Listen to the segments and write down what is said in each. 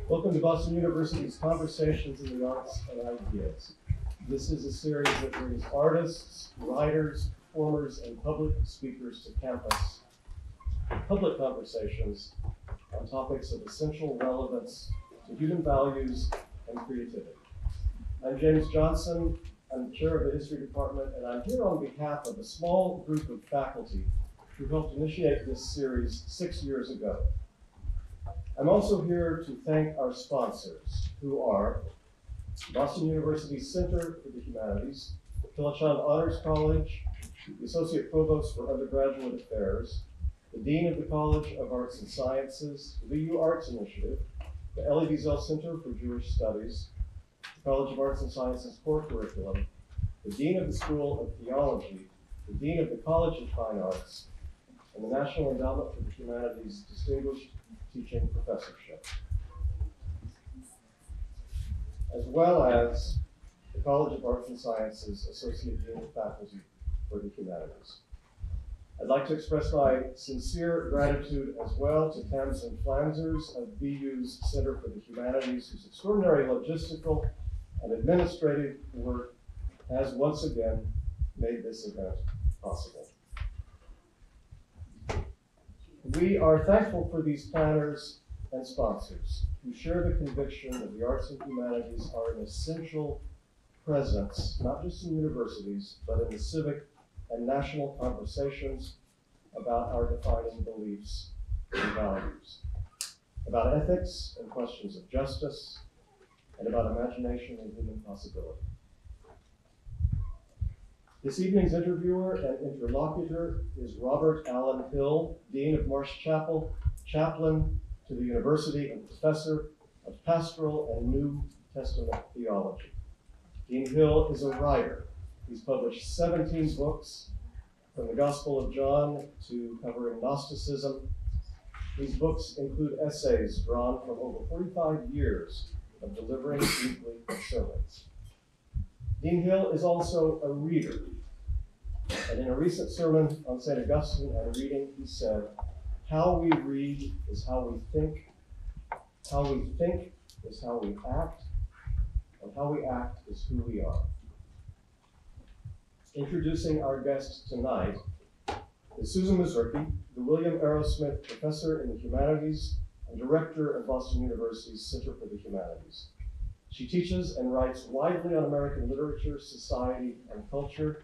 Welcome to Boston University's Conversations in the Arts and Ideas. This is a series that brings artists, writers, performers, and public speakers to campus for public conversations on topics of essential relevance to human values and creativity. I'm James Johnson. I'm the chair of the History Department, and I'm here on behalf of a small group of faculty who helped initiate this series 6 years ago. I'm also here to thank our sponsors, who are Boston University Center for the Humanities, Philachand Honors College, the Associate Provost for Undergraduate Affairs, the Dean of the College of Arts and Sciences, the VU Arts Initiative, the Elie Wiesel Center for Jewish Studies, the College of Arts and Sciences Core Curriculum, the Dean of the School of Theology, the Dean of the College of Fine Arts, and the National Endowment for the Humanities Distinguished Teaching Professorship, as well as the College of Arts and Sciences Associate Dean of Faculty for the Humanities. I'd like to express my sincere gratitude as well to Tamsin Flanzers of BU's Center for the Humanities, whose extraordinary logistical and administrative work has once again made this event possible. We are thankful for these planners and sponsors who share the conviction that the arts and humanities are an essential presence, not just in universities, but in the civic and national conversations about our defining beliefs and values, about ethics and questions of justice, and about imagination and human possibility. This evening's interviewer and interlocutor is Robert Allen Hill, Dean of Marsh Chapel, chaplain to the university and professor of pastoral and New Testament theology. Dean Hill is a writer. He's published 17 books, from the Gospel of John to covering Gnosticism. These books include essays drawn from over 45 years of delivering weekly sermons. Dean Hill is also a reader. And in a recent sermon on St. Augustine at a reading, he said, "How we read is how we think is how we act, and how we act is who we are." Introducing our guest tonight is Susan Mazurki, the William Arrowsmith Professor in the Humanities and Director of Boston University's Center for the Humanities. She teaches and writes widely on American literature, society, and culture.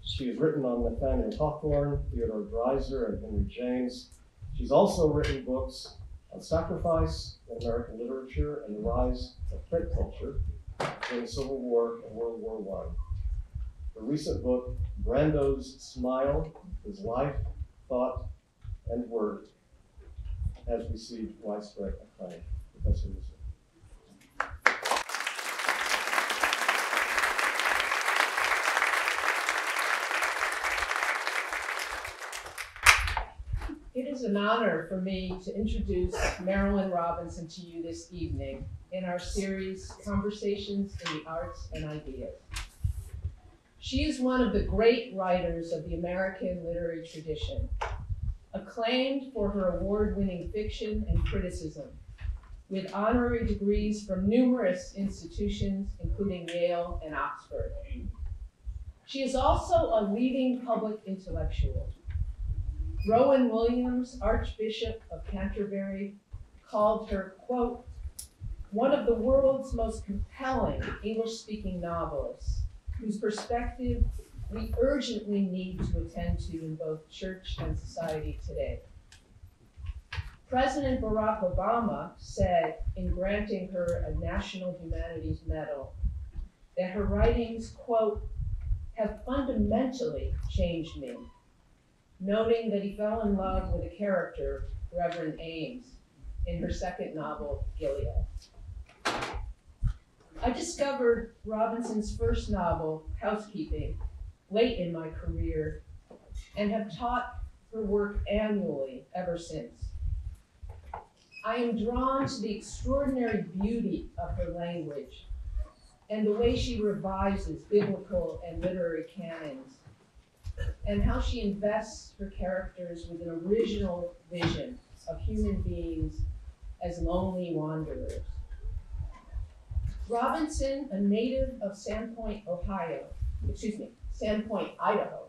She has written on Nathaniel Hawthorne, Theodore Dreiser, and Henry James. She's also written books on sacrifice in American literature and the rise of print culture during the Civil War and World War I. Her recent book, Brando's Smile, His Life, Thought, and Word, has received widespread acclaim. Professor Mazurki. It is an honor for me to introduce Marilynne Robinson to you this evening in our series, Conversations in the Arts and Ideas. She is one of the great writers of the American literary tradition, acclaimed for her award-winning fiction and criticism, with honorary degrees from numerous institutions, including Yale and Oxford. She is also a leading public intellectual. Rowan Williams, Archbishop of Canterbury, called her, quote, "one of the world's most compelling English-speaking novelists, whose perspective we urgently need to attend to in both church and society today." President Barack Obama said in granting her a National Humanities Medal that her writings, quote, "have fundamentally changed me," noting that he fell in love with a character, Reverend Ames, in her second novel, Gilead. I discovered Robinson's first novel, Housekeeping, late in my career, and have taught her work annually ever since. I am drawn to the extraordinary beauty of her language and the way she revises biblical and literary canons, and how she invests her characters with an original vision of human beings as lonely wanderers. Robinson, a native of Sandpoint, Idaho,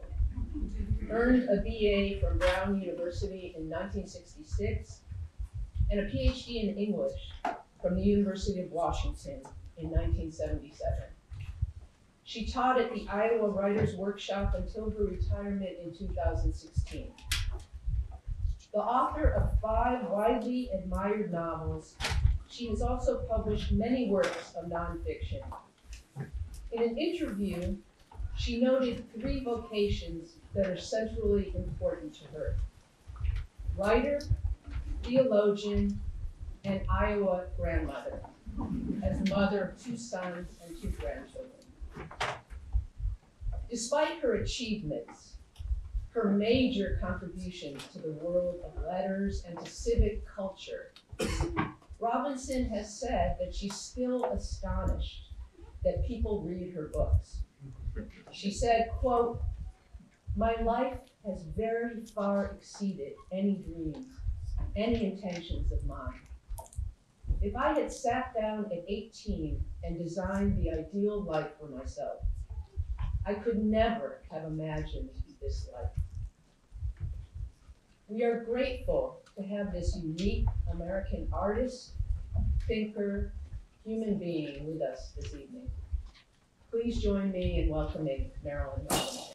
earned a BA from Brown University in 1966 and a PhD in English from the University of Washington in 1977. She taught at the Iowa Writers Workshop until her retirement in 2016. The author of 5 widely admired novels, she has also published many works of nonfiction. In an interview, she noted 3 vocations that are centrally important to her: writer, theologian, and Iowa grandmother, as mother of 2 sons and 2 grandchildren. Despite her achievements, her major contributions to the world of letters and to civic culture, Robinson has said that she's still astonished that people read her books. She said, quote, "My life has very far exceeded any dreams, any intentions of mine. If I had sat down at 18 and designed the ideal life for myself, I could never have imagined this life." We are grateful to have this unique American artist, thinker, human being with us this evening. Please join me in welcoming Marilynne Robinson.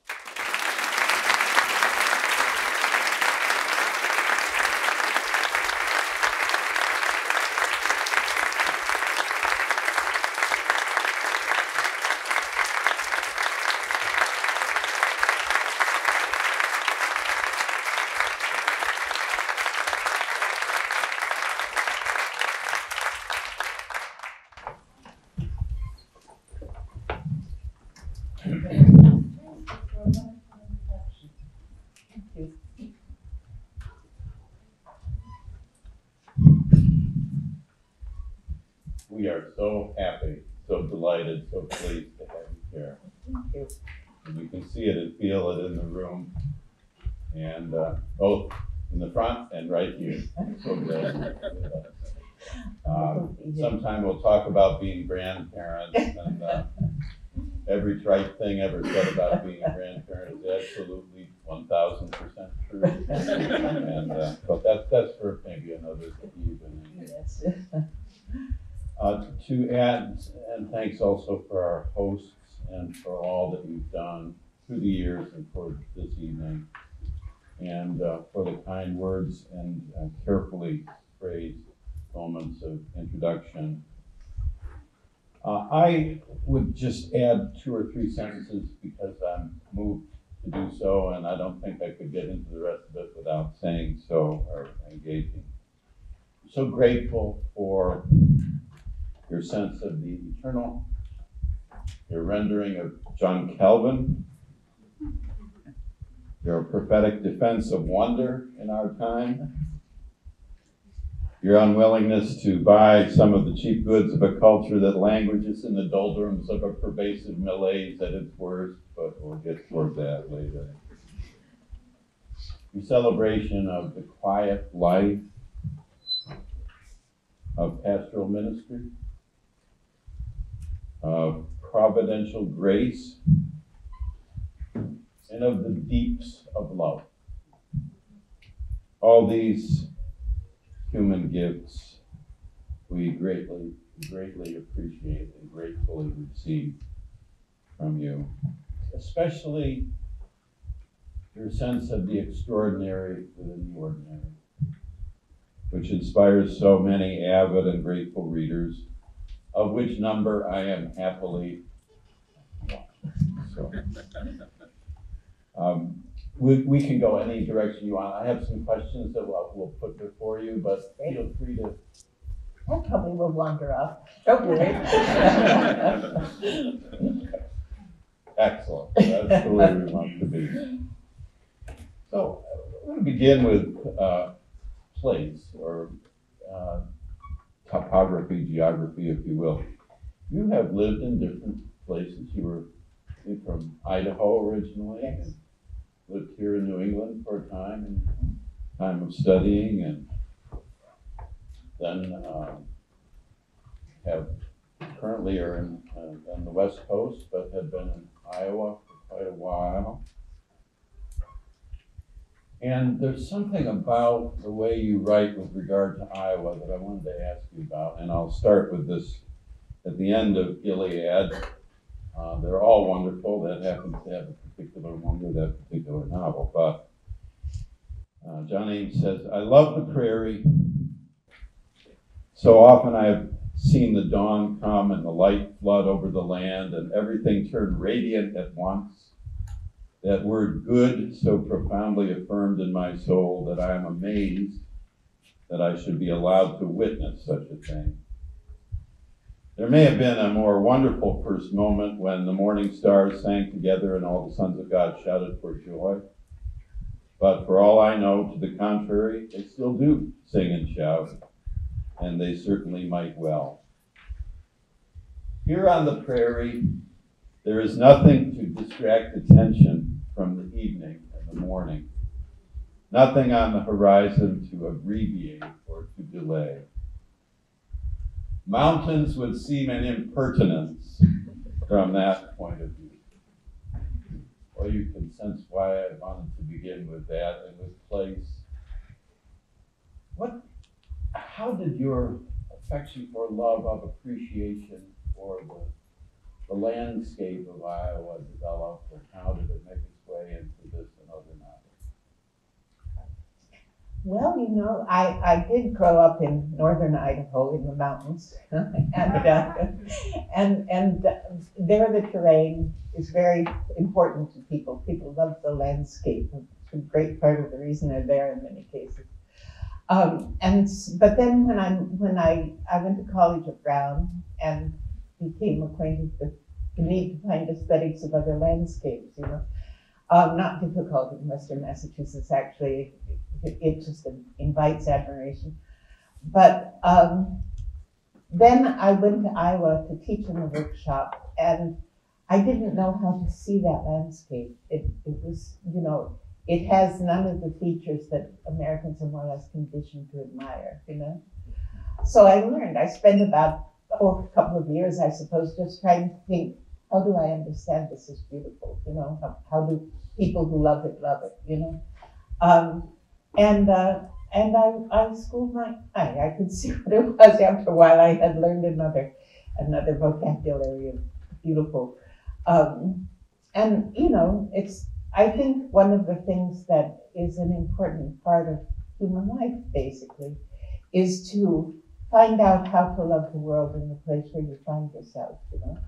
We are so happy, so delighted, so pleased to have you here. Thank you. And you can see it and feel it in the room, and both in the front and right here. So glad you're with us. Sometime we'll talk about being grandparents, and every trite thing ever said about being a grandparent is absolutely 1000% true. And but that's for maybe another evening. Yes. To add, and thanks also for our hosts and for all that you've done through the years and for this evening, and for the kind words and carefully phrased moments of introduction. I would just add 2 or 3 sentences because I'm moved to do so, and I don't think I could get into the rest of it without saying so or engaging. I'm so grateful for your sense of the eternal, your rendering of John Calvin, your prophetic defense of wonder in our time, your unwillingness to buy some of the cheap goods of a culture that languishes in the doldrums of a pervasive malaise at its worst, but we'll get toward that later. Your celebration of the quiet life of pastoral ministry, of providential grace, and of the deeps of love. All these human gifts we greatly appreciate and gratefully receive from you, especially your sense of the extraordinary within the ordinary, which inspires so many avid and grateful readers, of which number I am happily one. So, we can go any direction you want. I have some questions that we'll put before you, but feel free to. I probably will wander off. Don't worry. Excellent. That's the way we want to be. So, I'm going to begin with place or topography, geography, if you will. You have lived in different places. You were from Idaho originally, Yes. and lived here in New England for a time of studying, and then have currently are on the West Coast, but have been in Iowa for quite a while. And there's something about the way you write with regard to Iowa that I wanted to ask you about, and I'll start with this at the end of Gilead. They're all wonderful. That happens to have a particular one with that particular novel. But John Ames says, I love the prairie. So often I have seen the dawn come and the light flood over the land and everything turn radiant at once. That word good so profoundly affirmed in my soul that I am amazed that I should be allowed to witness such a thing. There may have been a more wonderful first moment when the morning stars sang together and all the sons of God shouted for joy. But for all I know, to the contrary, they still do sing and shout, and they certainly might well. Here on the prairie, there is nothing to distract attention from the evening and the morning. Nothing on the horizon to abbreviate or to delay. Mountains would seem an impertinence from that point of view. Well, you can sense why I wanted to begin with that and with place. How did your affection for love of appreciation for the landscape of Iowa develop, and how did it make its way into this and other novels? Well, you know, I did grow up in northern Idaho in the mountains, and there the terrain is very important to people. People love the landscape. It's a great part of the reason they're there in many cases. But then when I went to college at Brown and became acquainted with the need to find aesthetics of other landscapes, you know, not difficult in Western Massachusetts actually. It just invites admiration. But then I went to Iowa to teach in a workshop, and I didn't know how to see that landscape. It was, you know, it has none of the features that Americans are more or less conditioned to admire, you know. So I learned. I spent about a couple of years, I suppose, just trying to think, how do I understand this is beautiful, you know? How do people who love it, you know? And I schooled my eye. I could see what it was. After a while, I had learned another vocabulary of beautiful. And you know, I think one of the things that is an important part of human life, basically, is to find out how to love the world in the place where you find yourself. You know,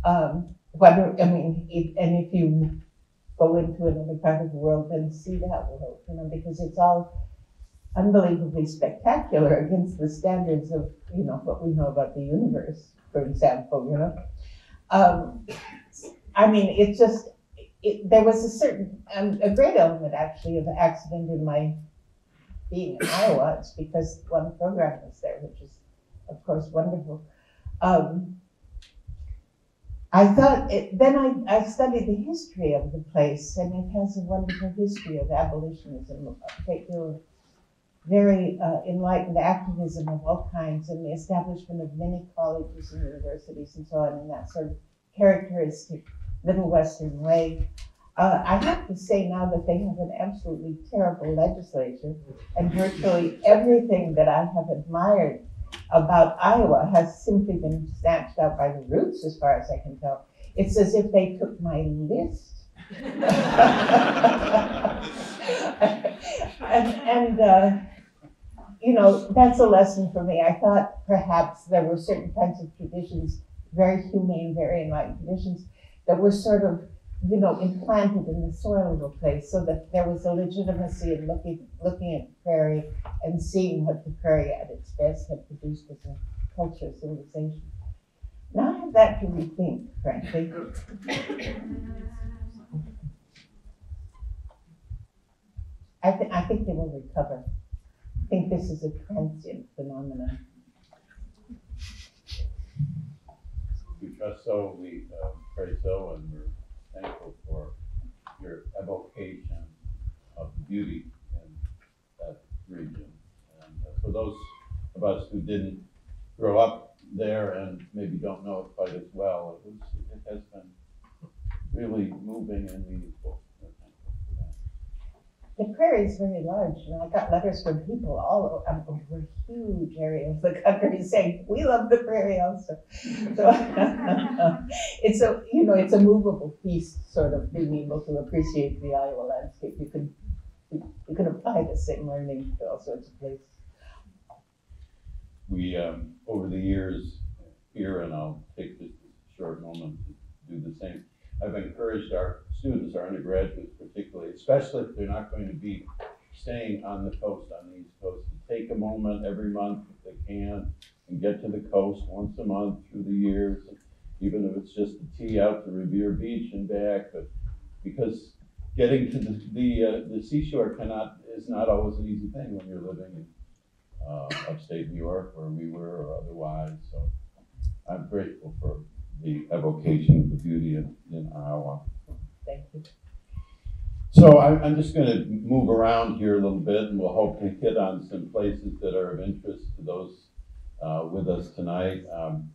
and if you go into another part of the world and see that world, you know, because it's all unbelievably spectacular against the standards of, you know, what we know about the universe, for example, you know. I mean, there was a great element actually of accident in my being in Iowa. It's because one program was there, which is, of course, wonderful. I thought, then I studied the history of the place, and it has a wonderful history of abolitionism, very enlightened activism of all kinds, and the establishment of many colleges and universities and so on in that sort of characteristic Middle Western way. I have to say now that they have an absolutely terrible legislature, and virtually everything that I have admired about Iowa has simply been snatched out by the roots, as far as I can tell. It's as if they took my list. and you know, that's a lesson for me. I thought perhaps there were certain kinds of traditions, very humane, very enlightened traditions, that were sort of, you know, implanted in the soil of a place, so that there was a legitimacy in looking at the prairie and seeing what the prairie at its best had produced as a culture, civilization. Now I have that to rethink, frankly. I think they will recover. I think this is a transient phenomenon. We trust so, we pray so, and we're thankful for your evocation of the beauty in that region. And for those of us who didn't grow up there and maybe don't know it quite as well. It has been really moving and meaningful. The prairie is very large. You know, I got letters from people all over huge areas of the country saying, we love the prairie also. So it's a, you know, it's a movable piece, sort of being able to appreciate the Iowa landscape. You can apply the same learning to all sorts of places. We, over the years here, and I'll take just a short moment to do the same, I've encouraged our students, our undergraduates particularly, especially if they're not going to be staying on the coast, on the East Coast, to take a moment every month if they can and get to the coast once a month through the years, even if it's just a tee out to Revere Beach and back. But because getting to the seashore is not always an easy thing when you're living in upstate New York, where we were, or otherwise. So I'm grateful for the evocation of the beauty in Iowa. Thank you. So I'm just going to move around here a little bit, and we'll hope to hit on some places that are of interest to those with us tonight,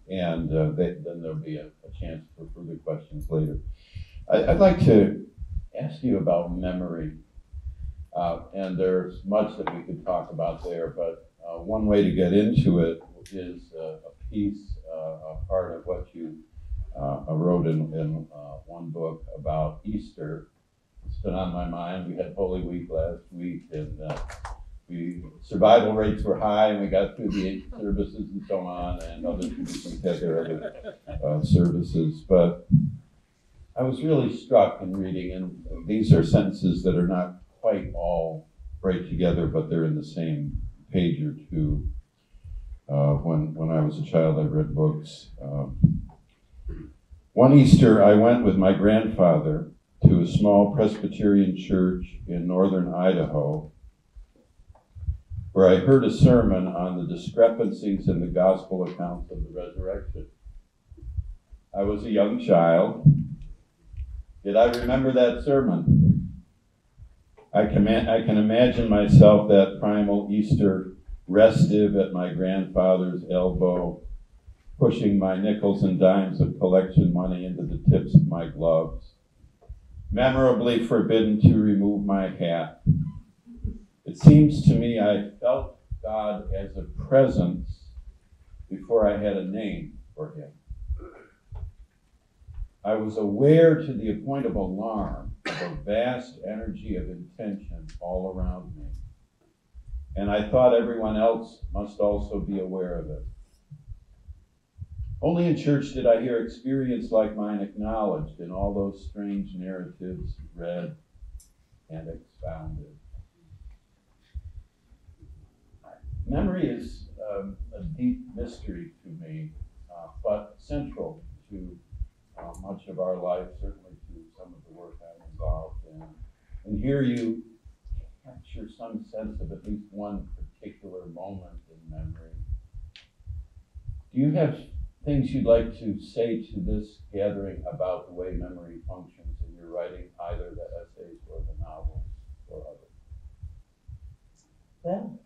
and then there'll be a chance for further questions later. I'd like to ask you about memory, and there's much that we could talk about there, but one way to get into it is a piece, a part of what you wrote in one book about Easter. It's been on my mind. We had Holy Week last week, and survival rates were high, and we got through the 8 services and so on, and other traditions had their other services. But I was really struck in reading, and these are sentences that are not quite all right together, but they're in the same page or two. When I was a child, I read books. One Easter, I went with my grandfather to a small Presbyterian church in northern Idaho, where I heard a sermon on the discrepancies in the gospel accounts of the resurrection. I was a young child, yet I remember that sermon. I can imagine myself that primal Easter restive at my grandfather's elbow, pushing my nickels and dimes of collection money into the tips of my gloves, memorably forbidden to remove my hat. It seems to me I felt God as a presence before I had a name for him. I was aware to the point of alarm of a vast energy of intention all around me, and I thought everyone else must also be aware of it. Only in church did I hear experience like mine acknowledged in all those strange narratives read and expounded. Memory is a deep mystery to me, but central to much of our life, certainly to some of the work I'm involved in. And here you capture some sense of at least one particular moment in memory. Do you have things you'd like to say to this gathering about the way memory functions in your writing, either the essays or the novels or others? Well,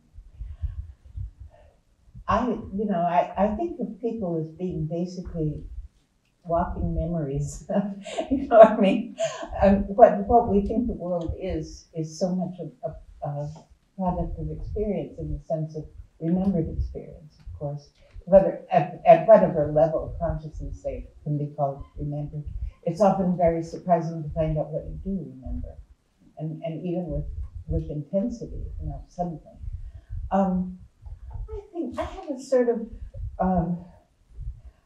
I think of people as being basically walking memories. You know what I mean? What we think the world is so much a product of experience, in the sense of remembered experience, of course. Whether at whatever level of consciousness they can be called remembered, it's often very surprising to find out what you do remember, and even with intensity, you know, suddenly. I have a sort of,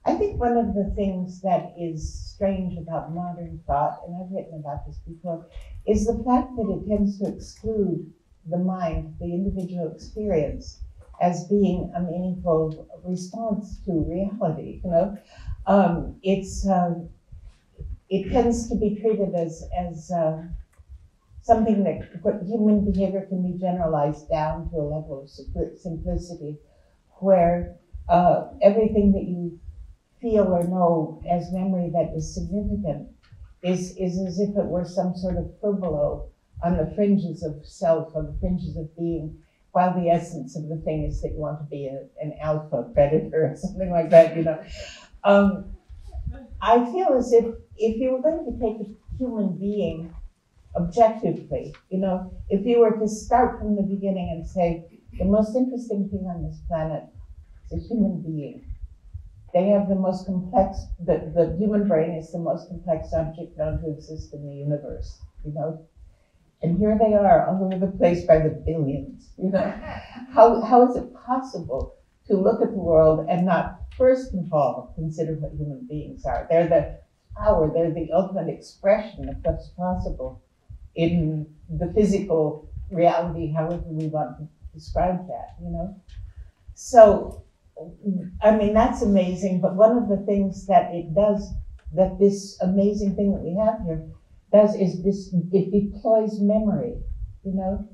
I think one of the things that is strange about modern thought, and I've written about this before, is the fact that it tends to exclude the mind, the individual experience, as being a meaningful response to reality. You know, it tends to be treated as something that human behavior can be generalized down to a level of simplicity, where everything that you feel or know as memory that is significant is as if it were some sort of furbelow on the fringes of self, on the fringes of being, while the essence of the thing is that you want to be an alpha predator or something like that, you know. I feel as if you were going to take a human being objectively, you know, if you were to start from the beginning and say, the most interesting thing on this planet is a human being. They have the most complex, the human brain is the most complex object known to exist in the universe, you know. And here they are all over the place by the billions, you know. How is it possible to look at the world and not, first of all, consider what human beings are? They're the power, they're the ultimate expression of what's possible in the physical reality, however we want to describe that, you know. So, I mean, that's amazing, but one of the things that it does, that this amazing thing that we have here does is this, it deploys memory, you know.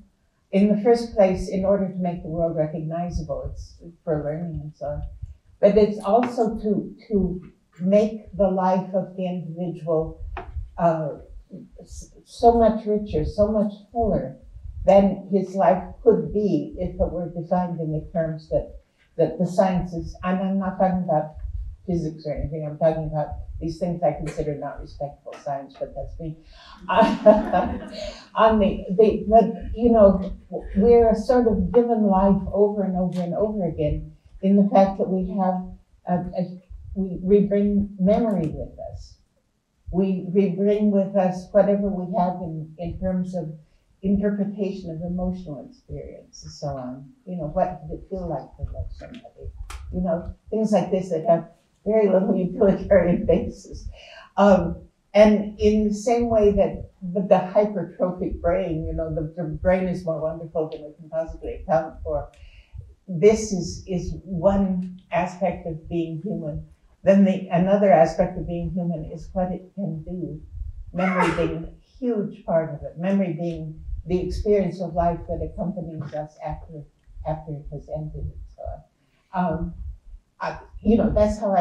In the first place, in order to make the world recognizable, it's for learning and so on. But it's also to make the life of the individual so much richer, so much fuller than his life could be if it were defined in the terms that the sciences, and I'm not talking about physics or anything, I'm talking about these things I consider not respectable science, but that's me. But you know, we're sort of given life over and over and over again in the fact that we have, we bring memory with us. We bring with us whatever we have in terms of interpretation of emotional experience and so on. You know, what does it feel like to love somebody? You know, things like this that have very little utilitarian basis. And in the same way that the hypertrophic brain, you know, the brain is more wonderful than we can possibly account for. This is one aspect of being human. Then another aspect of being human is what it can do. Memory being a huge part of it. Memory being the experience of life that accompanies us after it has ended and so on. You know, that's how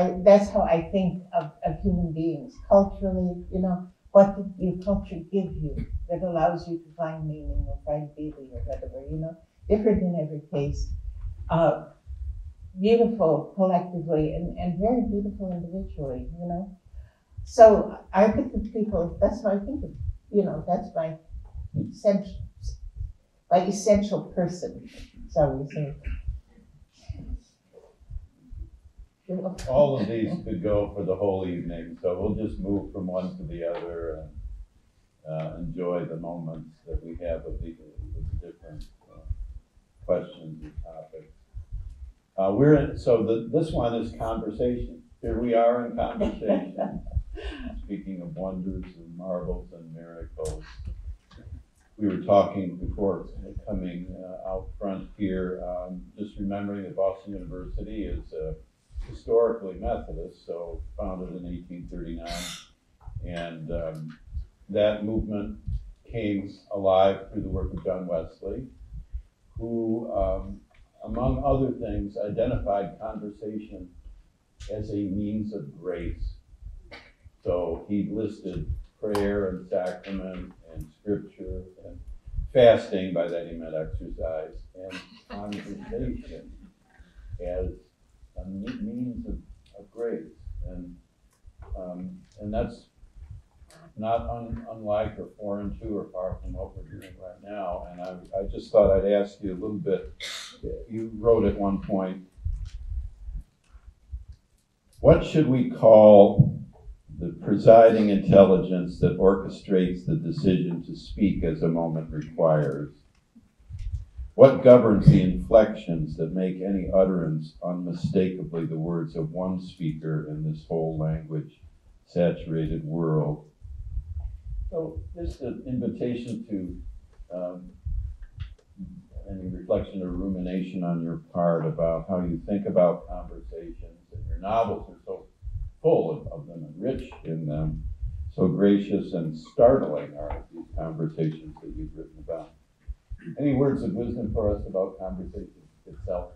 I think of human beings culturally. You know, what did your culture give you that allows you to find meaning or find beauty or whatever? You know, different in every case. Beautiful collectively and very beautiful individually. You know, so I think of people. That's what I think of. You know, that's my essential person. So we say. All of these could go for the whole evening, so we'll just move from one to the other and enjoy the moments that we have with the different questions and topics. This one is conversation. Here we are in conversation. Speaking of wonders and marvels and miracles. We were talking before coming out front here, just remembering that Boston University is historically Methodist, so founded in 1839, and that movement came alive through the work of John Wesley, who, among other things, identified conversation as a means of grace. So he listed prayer and sacrament and scripture and fasting, by that he meant exercise, and conversation as a means of grace, and that's not unlike or foreign to or far from what we're doing right now. And I just thought I'd ask you a little bit. You wrote at one point, what should we call the presiding intelligence that orchestrates the decision to speak as a moment requires? What governs the inflections that make any utterance unmistakably the words of one speaker in this whole language-saturated world? So just an invitation to any reflection or rumination on your part about how you think about conversations, and your novels are so full of them and rich in them. So gracious and startling are these conversations that you've written about. Any words of wisdom for us about conversation itself?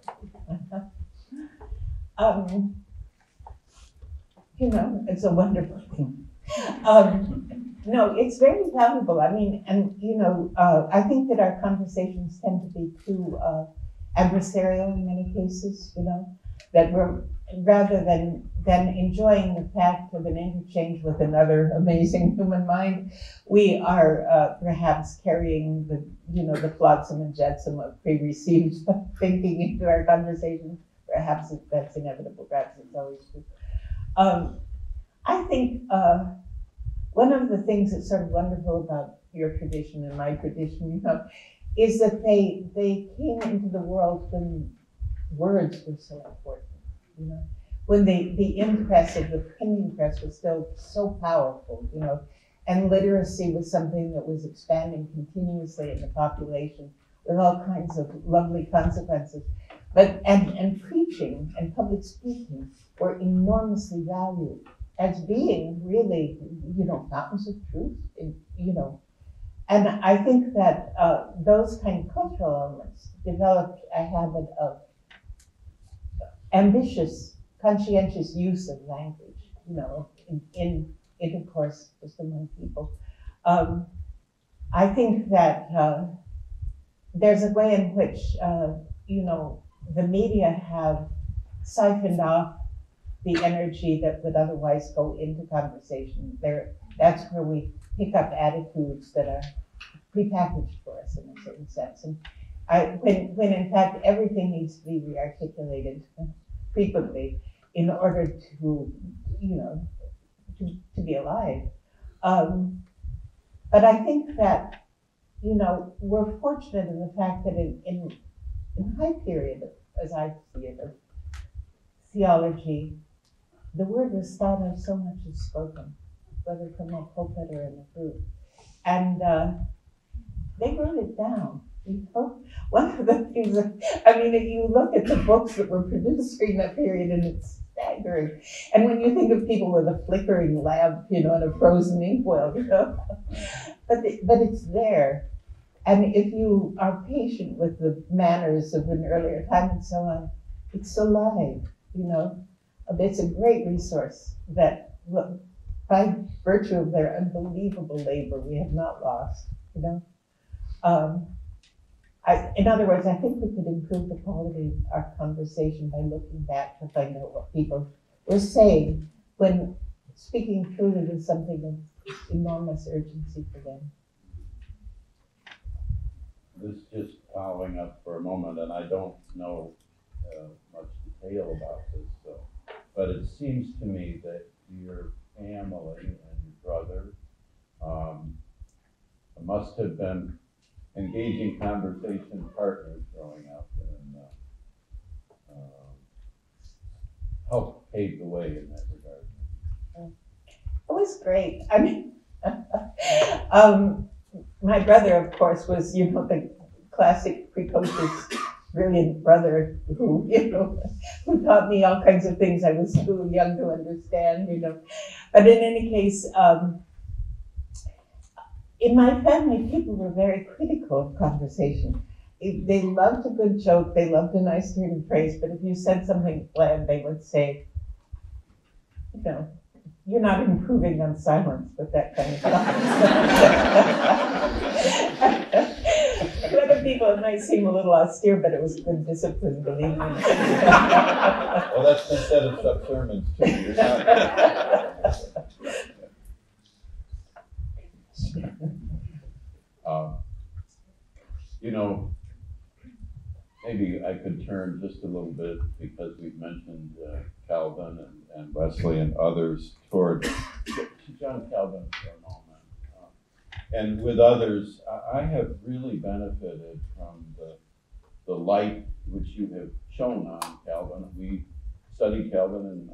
You know, it's a wonderful thing. No, it's very valuable. I mean, and you know, I think that our conversations tend to be too adversarial in many cases. You know, that we're rather than enjoying the fact of an interchange with another amazing human mind, we are perhaps carrying the the flotsam and jetsam of pre-received thinking into our conversations. Perhaps that's inevitable. Perhaps it's always true. I think. One of the things that's sort of wonderful about your tradition and my tradition, you know, is that they came into the world when words were so important, you know, when the impress of the printing press was still so powerful, you know, and literacy was something that was expanding continuously in the population with all kinds of lovely consequences. But and preaching and public speaking were enormously valued as being really, you know, fountains of truth, you know. And I think that those kind of cultural elements developed a habit of ambitious, conscientious use of language, you know, in intercourse just among people. I think that there's a way in which, you know, the media have siphoned off the energy that would otherwise go into conversation. That's where we pick up attitudes that are prepackaged for us in a certain sense. And when in fact everything needs to be rearticulated frequently in order to, you know, to be alive. But I think that, you know, we're fortunate in the fact that in the high period, as I see it, of theology, the word was thought of so much as spoken, whether from a pulpit or in a group. And they wrote it down. You know, one of the things that, I mean, if you look at the books that were produced during that period, and it's staggering. And when you think of people with a flickering lamp, you know, and a frozen inkwell, you know, but it's there. And if you are patient with the manners of an earlier time and so on, it's alive, you know. It's a great resource that, by virtue of their unbelievable labor, we have not lost, you know. In other words, I think we could improve the quality of our conversation by looking back to find out what people were saying when speaking truly was something of enormous urgency for them. This just following up for a moment, and I don't know much detail about this, but it seems to me that your family and your brother must have been engaging conversation partners growing up and helped pave the way in that regard. It was great. I mean, my brother, of course, was, you know, the classic precocious, brilliant brother who, you know, who taught me all kinds of things I was too young to understand, you know. But in any case, in my family, people were very critical of conversation. They loved a good joke, they loved a nice turn of phrase, but if you said something bland, they would say, you know, you're not improving on silence with that kind of stuff. To other people, it might seem a little austere, but it was good discipline, believe me. Well, that's been said of some sermons too. You're not... you know, maybe I could turn just a little bit, because we've mentioned Calvin and Wesley and others, toward John Calvin for a moment. And with others, I have really benefited from the light which you have shown on Calvin. We studied Calvin in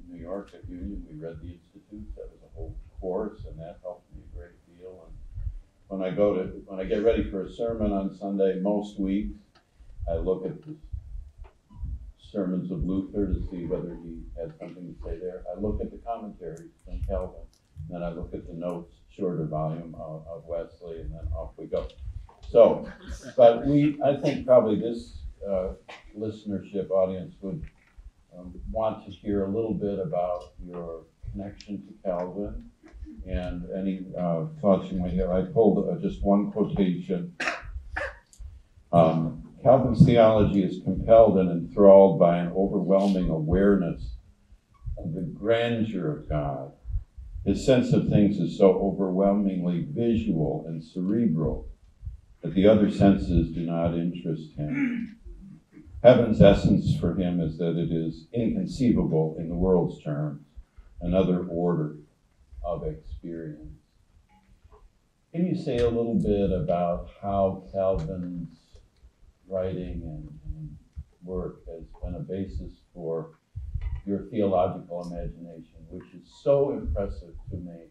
New York at Union. We read the Institutes. That was a whole course, and that helped me a great deal. And when I get ready for a sermon on Sunday, most weeks, I look at the sermons of Luther to see whether he had something to say there. I look at the commentaries from Calvin, and then I look at the notes, shorter volume of Wesley, and then off we go. So, but I think probably this listenership audience would want to hear a little bit about your connection to Calvin and any thoughts you might have. I pulled just one quotation. Calvin's theology is compelled and enthralled by an overwhelming awareness of the grandeur of God. His sense of things is so overwhelmingly visual and cerebral that the other senses do not interest him. Heaven's essence for him is that it is inconceivable in the world's terms, another order of experience. Can you say a little bit about how Calvin's writing and work has been a basis for your theological imagination, which is so impressive to me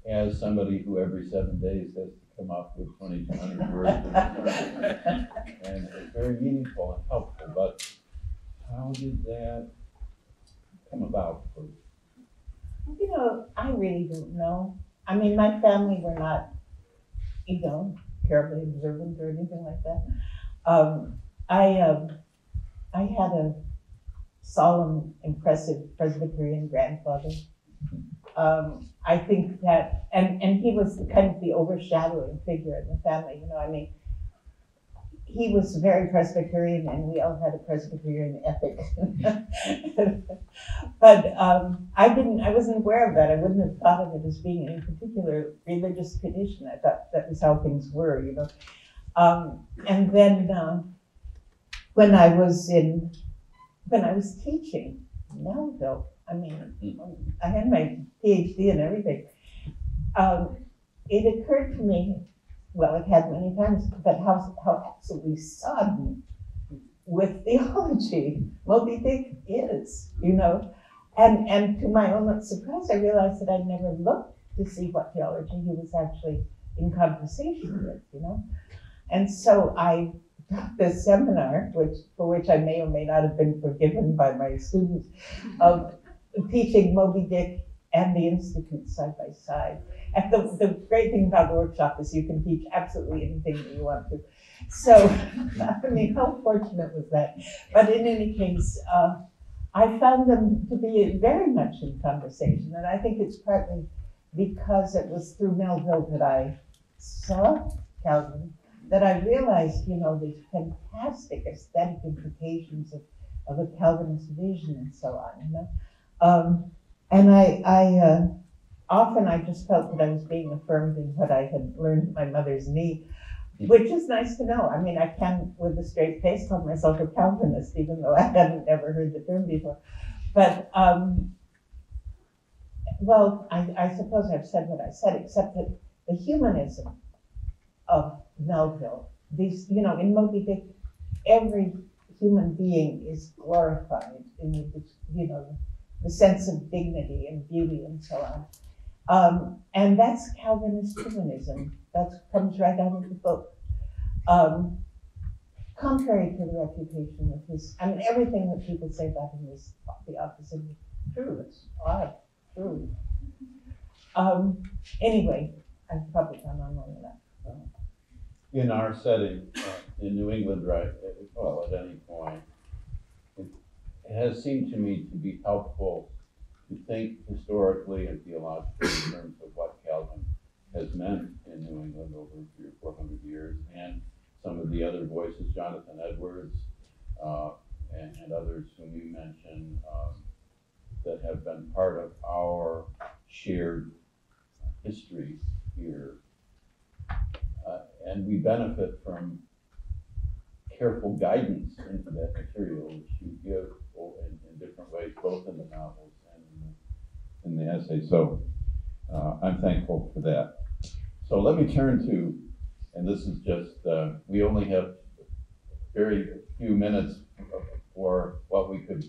as somebody who every 7 days has to come up with 2,200 words and it's very meaningful and helpful, but how did that come about for you? You know, I really don't know. I mean, my family were not, you know, terribly observant or anything like that. I had a solemn, impressive Presbyterian grandfather. I think that, and he was kind of the overshadowing figure in the family, you know, I mean, he was very Presbyterian and we all had a Presbyterian ethic. But I wasn't aware of that. I wouldn't have thought of it as being any particular religious tradition. I thought that was how things were, you know. And then when I was teaching in Melville, I mean, I had my PhD and everything. It occurred to me, well, it had many times, but how absolutely sodden with theology Moby Dick is, you know. And to my own surprise, I realized that I'd never looked to see what theology he was actually in conversation with, you know. And so I took this seminar, for which I may or may not have been forgiven by my students, of teaching Moby Dick and the Institute side by side. And the great thing about the workshop is you can teach absolutely anything that you want to. So, I mean, how fortunate was that? But in any case, I found them to be very much in conversation, and I think it's partly because it was through Melville that I saw Calvin, that I realized, you know, these fantastic aesthetic implications of a Calvinist vision and so on, you know. And I often I just felt that I was being affirmed in what I had learned at my mother's knee, which is nice to know. I mean, I can, with a straight face, call myself a Calvinist, even though I hadn't ever heard the term before. But, well, I suppose I've said what I said, except that the humanism of Melville, these, you know, in Moby Dick, every human being is glorified in the, you know, the sense of dignity and beauty and so on. And that's Calvinist humanism. That comes right out of the book. Contrary to the reputation of his, I mean, everything that people say about him is the opposite of true. It's odd, true. Anyway, I've probably gone on long enough. In our setting, in New England, right, well, at any point, it has seemed to me to be helpful to think historically and theologically in terms of what Calvin has meant in New England over 300 or 400 years, and some of the other voices, Jonathan Edwards, and others whom you mentioned, that have been part of our shared history here. And we benefit from careful guidance into that material, which you give in different ways, both in the novels and in the essay. So I'm thankful for that. So let me turn to, and this is just, we only have very few minutes for what we could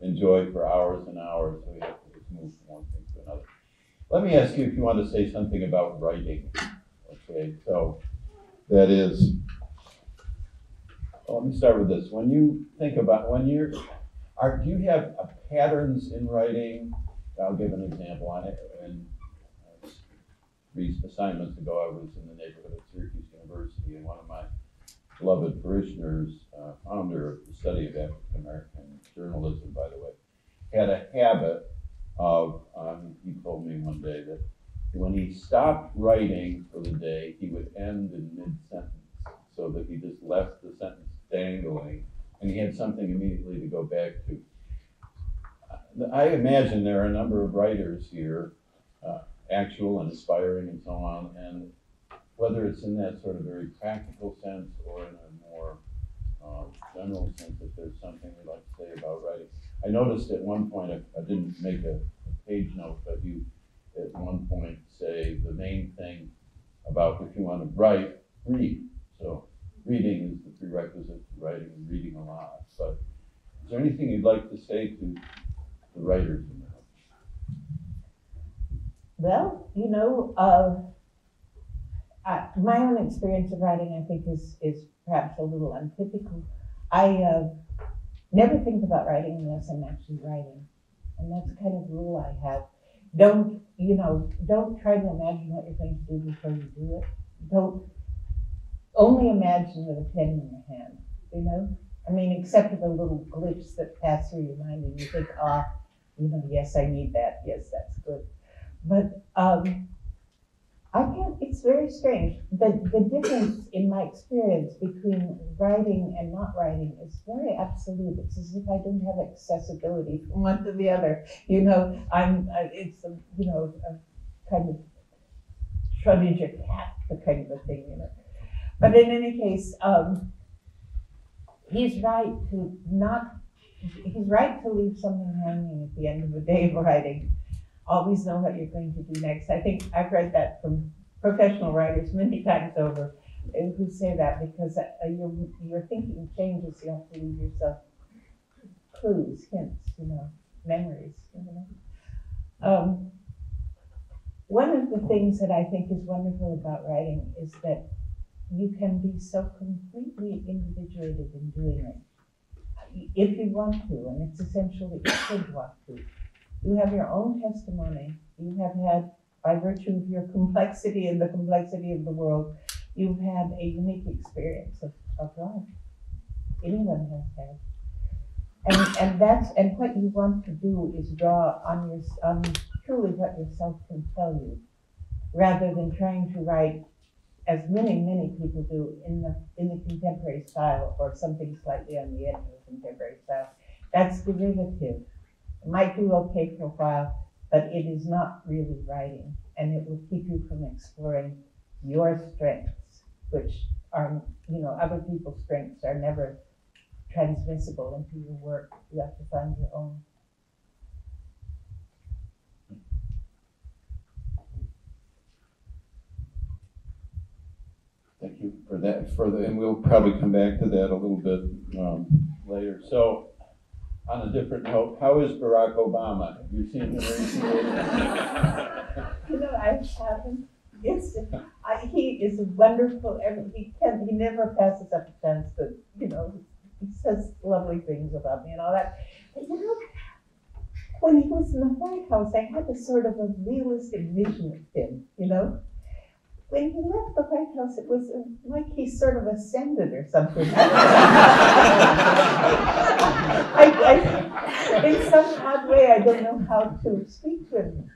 enjoy for hours and hours, so we have to just move from one thing to another. Let me ask you if you want to say something about writing. Okay, so that is, well, let me start with this. When you think about, do you have patterns in writing? I'll give an example. And 3 assignments ago, I was in the neighborhood of Syracuse University, and one of my beloved parishioners, founder of the study of African American journalism, by the way, had a habit of, he told me one day that when he stopped writing for the day, he would end in mid-sentence, so that he just left the sentence dangling, and he had something immediately to go back to. I imagine there are a number of writers here, actual and aspiring and so on, and whether it's in that sort of very practical sense or in a more general sense, if there's something you'd like to say about writing. I noticed at one point, I didn't make a page note, but you at one point say the main thing about if you want to write, read. So reading is the prerequisite to writing, and reading a lot. But is there anything you'd like to say to the writers in the house? Well, my own experience of writing, I think, is perhaps a little untypical. I never think about writing unless I'm actually writing. And that's the kind of rule I have. Don't try to imagine what you're going to do before you do it. Don't only imagine with a pen in your hand, you know? I mean, except for the little glitches that pass through your mind and you think, yes, I need that. Yes, that's good. But it's very strange. The difference in my experience between writing and not writing is very absolute. It's as if I don't have accessibility from one to the other. It's a kind of Schrödinger cat, the kind of a thing, But in any case, he's right to leave something hanging at the end of the day of writing. Always know what you're going to do next. I think I've read that from professional writers many times over who say that because your thinking changes. You have to leave yourself clues, hints, memories. One of the things that I think is wonderful about writing is that you can be so completely individuated in doing it, if you want to, and it's essential that you should want to. You have your own testimony. You have had, by virtue of your complexity and the complexity of the world, you've had a unique experience of life. Anyone has had. And what you want to do is draw on truly what yourself can tell you, rather than trying to write, as many people do, in the contemporary style or something slightly on the edge of the contemporary style. That's derivative. It might do okay for a while, but it is not really writing, and it will keep you from exploring your strengths, which are, other people's strengths are never transmissible into your work. You have to find your own. Thank you for that. And we'll probably come back to that a little bit later. So, on a different note, how is Barack Obama? Have you seen him recently? I haven't. He is wonderful. He never passes up a chance to, he says lovely things about me and all that. But when he was in the White House, I had a sort of a realistic vision of him, When he left the White House, it was like he sort of ascended or something. In some odd way, I don't know how to speak to him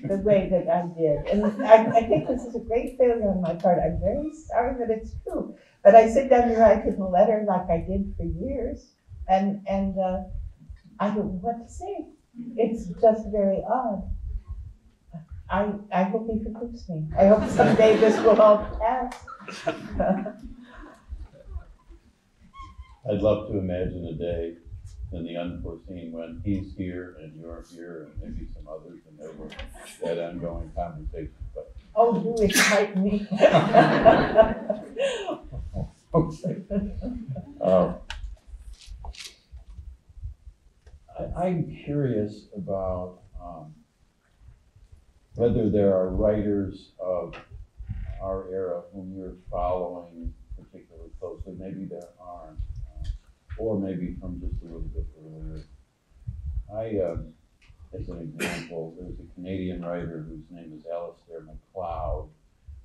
the way that I did. And I think this is a great failure on my part. I'm very sorry that it's true. But I sit down and write him a letter like I did for years, and I don't know what to say. It's just very odd. I hope he forgives me. I hope someday this will all pass. I'd love to imagine a day in the unforeseen when he's here and you're here and maybe some others, and there were that ongoing conversation. But do excite me. I'm curious about whether there are writers of our era whom you're following particularly closely. Maybe there aren't, or maybe from just a little bit earlier. As an example, there's a Canadian writer whose name is Alistair MacLeod,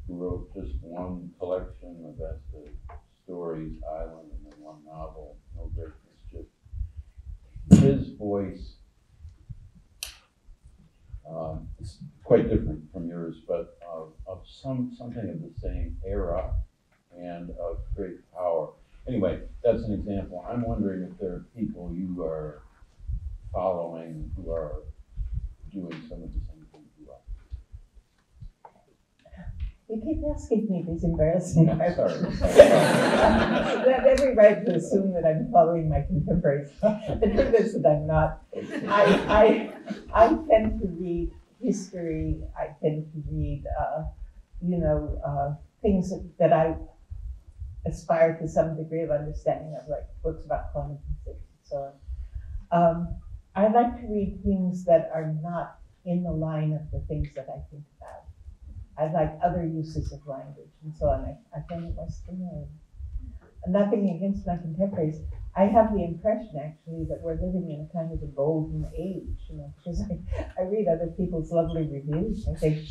who wrote just one collection of essay stories, Island, and then one novel, No Great Mischief. His voice is quite different from yours. writers, but of something of the same era and of great power. Anyway, that's an example. I'm wondering if there are people you are following who are doing some of the same things you are. You keep asking me these embarrassing questions. Sorry. I have every right to assume that I'm following my contemporaries. The truth is that I'm not. I tend to read history. I tend to read, things that I aspire to some degree of understanding of, like books about quantum physics and so on. I like to read things that are not in the line of the things that I think about. I like other uses of language and so on. I find it more stimulating. Nothing against my contemporaries. I have the impression, actually, that we're living in a kind of a golden age, because I read other people's lovely reviews. I think,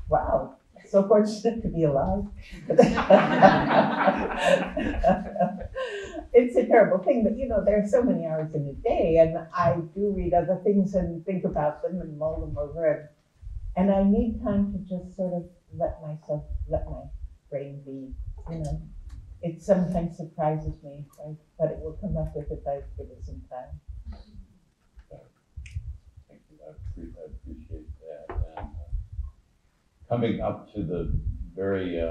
wow, so fortunate to be alive. It's a terrible thing, but there are so many hours in a day, and I do read other things and think about them and mull them over. And I need time to just sort of let my brain be, It sometimes surprises me, right? But it will come up with it if I give it some time. Thank you. I appreciate that. And coming up to the very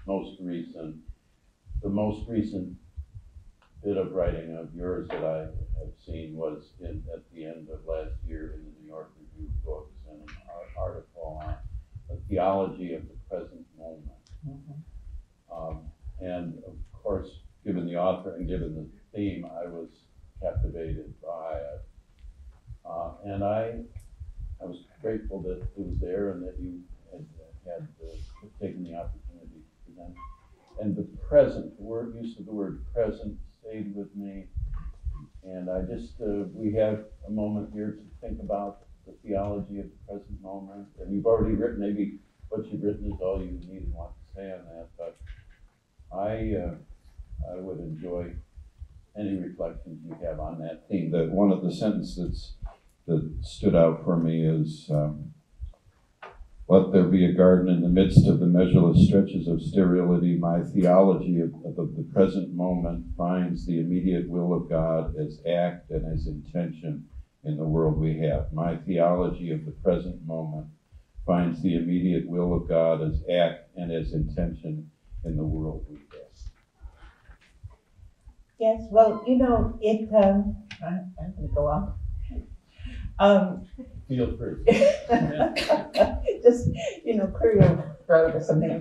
most recent bit of writing of yours that I have seen was at the end of last year in the New York Review of Books, and an article on the theology of the present moment. Mm-hmm. And of course, given the author and given the theme, I was captivated by it. And I was grateful that it was there and that you had taken the opportunity to present. And the present, use of the word present stayed with me. And I just, we have a moment here to think about the theology of the present moment. And you've already written, maybe what you've written is all you need and want to say on that, but I would enjoy any reflections you have on that theme. That one of the sentences that stood out for me is, let there be a garden in the midst of the measureless stretches of sterility. My theology of the present moment finds the immediate will of God as act and as intention in the world we have. My theology of the present moment finds the immediate will of God as act and as intention in the world we have. Yes, well, I'm going to go on. Feel free. Just, clear your throat or something.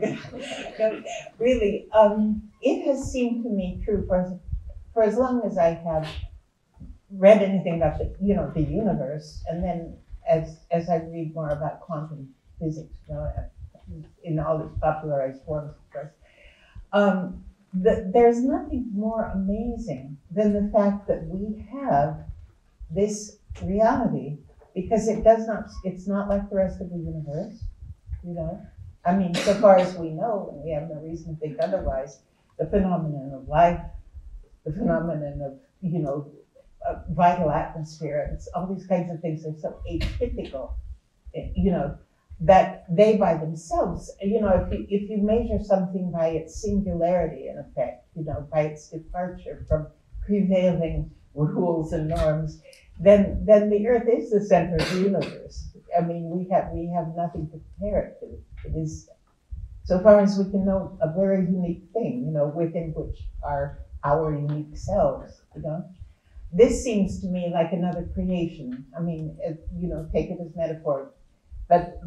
No, really, it has seemed to me true for as long as I have read anything about the universe, and then as I read more about quantum physics, in all its popularized forms, of course, there's nothing more amazing than the fact that we have this reality, because it's not like the rest of the universe, I mean, so far as we know, and we have no reason to think otherwise, the phenomenon of life, the phenomenon of, vital atmosphere, and all these kinds of things are so atypical, that they by themselves, if you measure something by its singularity, in effect, by its departure from prevailing rules and norms, then the Earth is the center of the universe. I mean, we have nothing to compare it to. It is, so far as we can know, a very unique thing, within which are our unique selves, This seems to me like another creation. I mean, take it as metaphor, but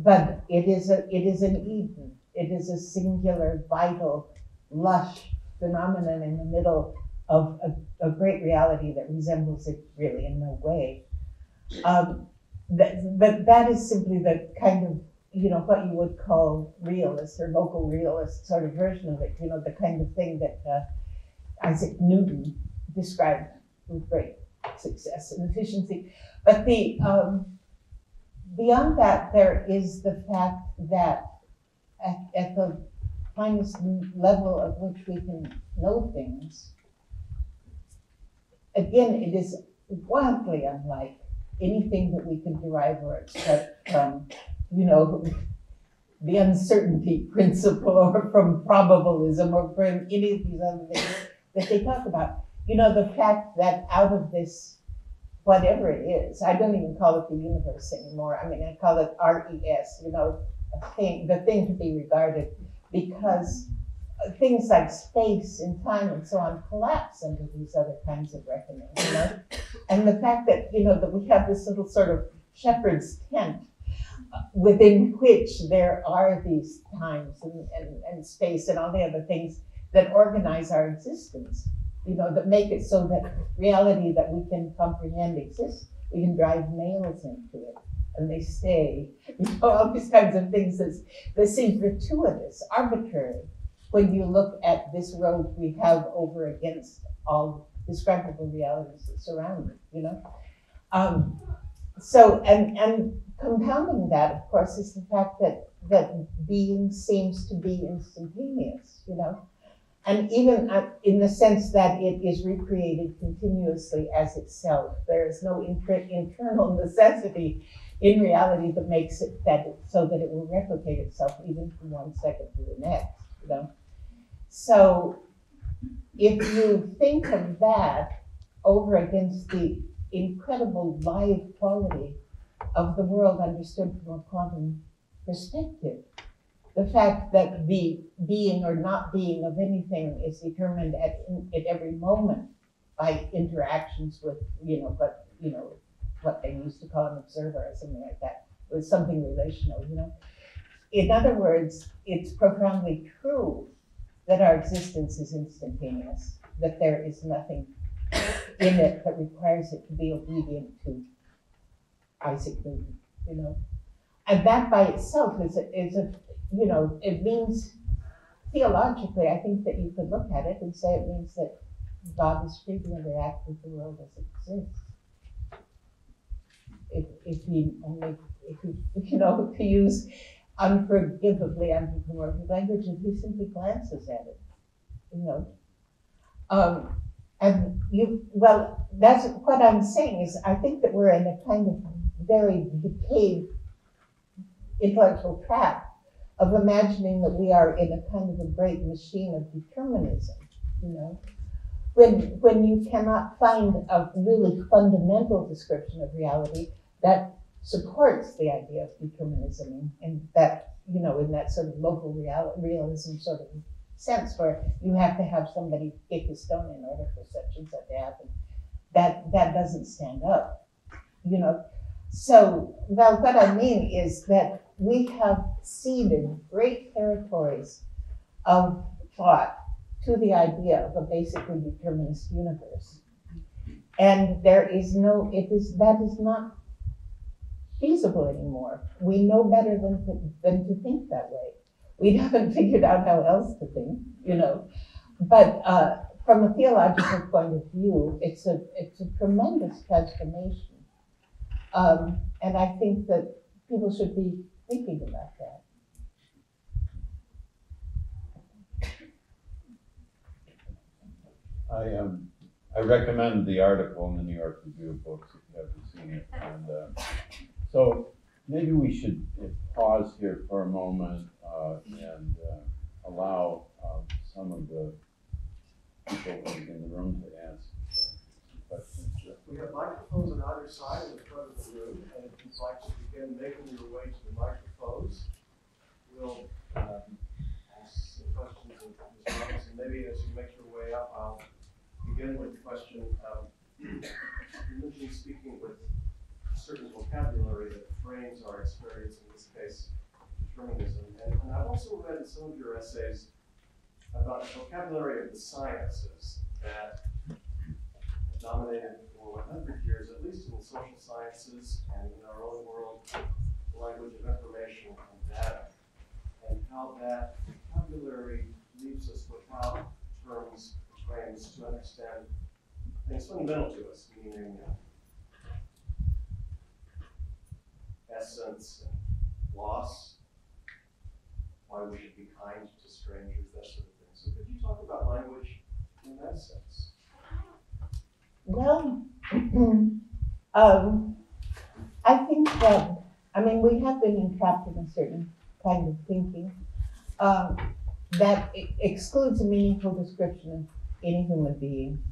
it is an Eden. It is a singular, vital, lush phenomenon in the middle of a great reality that resembles it really in no way. But that is simply the kind of, what you would call realist or local realist sort of version of it, the kind of thing that Isaac Newton described with great success and efficiency. But beyond that, there is the fact that at the finest level at which we can know things, again, it is wildly unlike anything that we can derive or extract from, the uncertainty principle or from probabilism or from any of these other things that they talk about. You know, the fact that out of this, whatever it is, I don't even call it the universe anymore. I mean, I call it RES, you know, the thing to be regarded, because things like space and time and so on collapse under these other kinds of reckoning, you know? And the fact that, you know, that we have this little sort of shepherd's tent within which there are these times and space and all the other things that organize our existence, you know, that make it so that reality that we can comprehend exists. We can drive nails into it and they stay, you know, all these kinds of things that seem gratuitous, arbitrary, when you look at this road we have over against all describable realities that surround it, you know? So, and compounding that, of course, is the fact that being seems to be instantaneous, you know? And even in the sense that it is recreated continuously as itself. There is no internal necessity in reality that makes it so that it will replicate itself even from one second to the next, you know? So if you think of that over against the incredible live quality of the world understood from a quantum perspective, the fact that the being or not being of anything is determined at every moment by interactions with, what they used to call an observer or something like that, with something relational, you know. In other words, it's profoundly true that our existence is instantaneous, that there is nothing in it that requires it to be obedient to Isaac Newton, you know. And that by itself is a you know, it means theologically, I think that you could look at it and say it means that God is free to interact with the world as it exists. If he, you know, to use unforgivably anthropomorphic language, if he simply glances at it, you know. Well, that's what I'm saying is I think that we're in a kind of very decayed intellectual trap of imagining that we are in a kind of a great machine of determinism, you know, when you cannot find a really fundamental description of reality that supports the idea of determinism and that, you know, in that sort of local realism sort of sense where you have to have somebody kick a stone in order for such and such to happen. That doesn't stand up, you know. So, well, what I mean is that we have ceded great territories of thought to the idea of a basically determinist universe. And that is not feasible anymore. We know better than to think that way. We haven't figured out how else to think, you know. But from a theological point of view, it's a tremendous transformation. And I think that people should be thinking about that. I recommend the article in the New York Review of Books if you haven't seen it. And so maybe we should pause here for a moment and allow some of the people in the room to ask some questions. We have microphones on either side in the front of the room, and if you'd like to begin making your way to the microphones, we'll ask some questions of Ms. Robinson. Maybe as you make your way up, I'll begin with the question. You mentioned speaking with certain vocabulary that frames our experience, in this case, determinism. And I've also read in some of your essays about the vocabulary of the sciences that dominated for 100 years, at least in the social sciences and in our own world, the language of information and data, and how that vocabulary leaves us without terms or frames to understand things fundamental to us, meaning essence and loss, why we should be kind to strangers, that sort of thing. So could you talk about language in that sense? Well, I think that, I mean, we have been entrapped in a certain kind of thinking that excludes a meaningful description of any human being.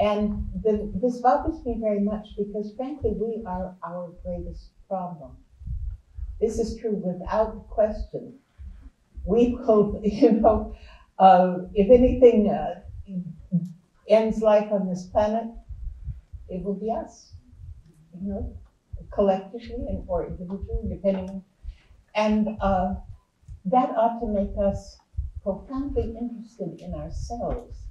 And this bothers me very much because, frankly, we are our greatest problem. This is true without question. We will, if anything ends life on this planet, it will be us, collectively and or individually, depending. And that ought to make us profoundly interested in ourselves.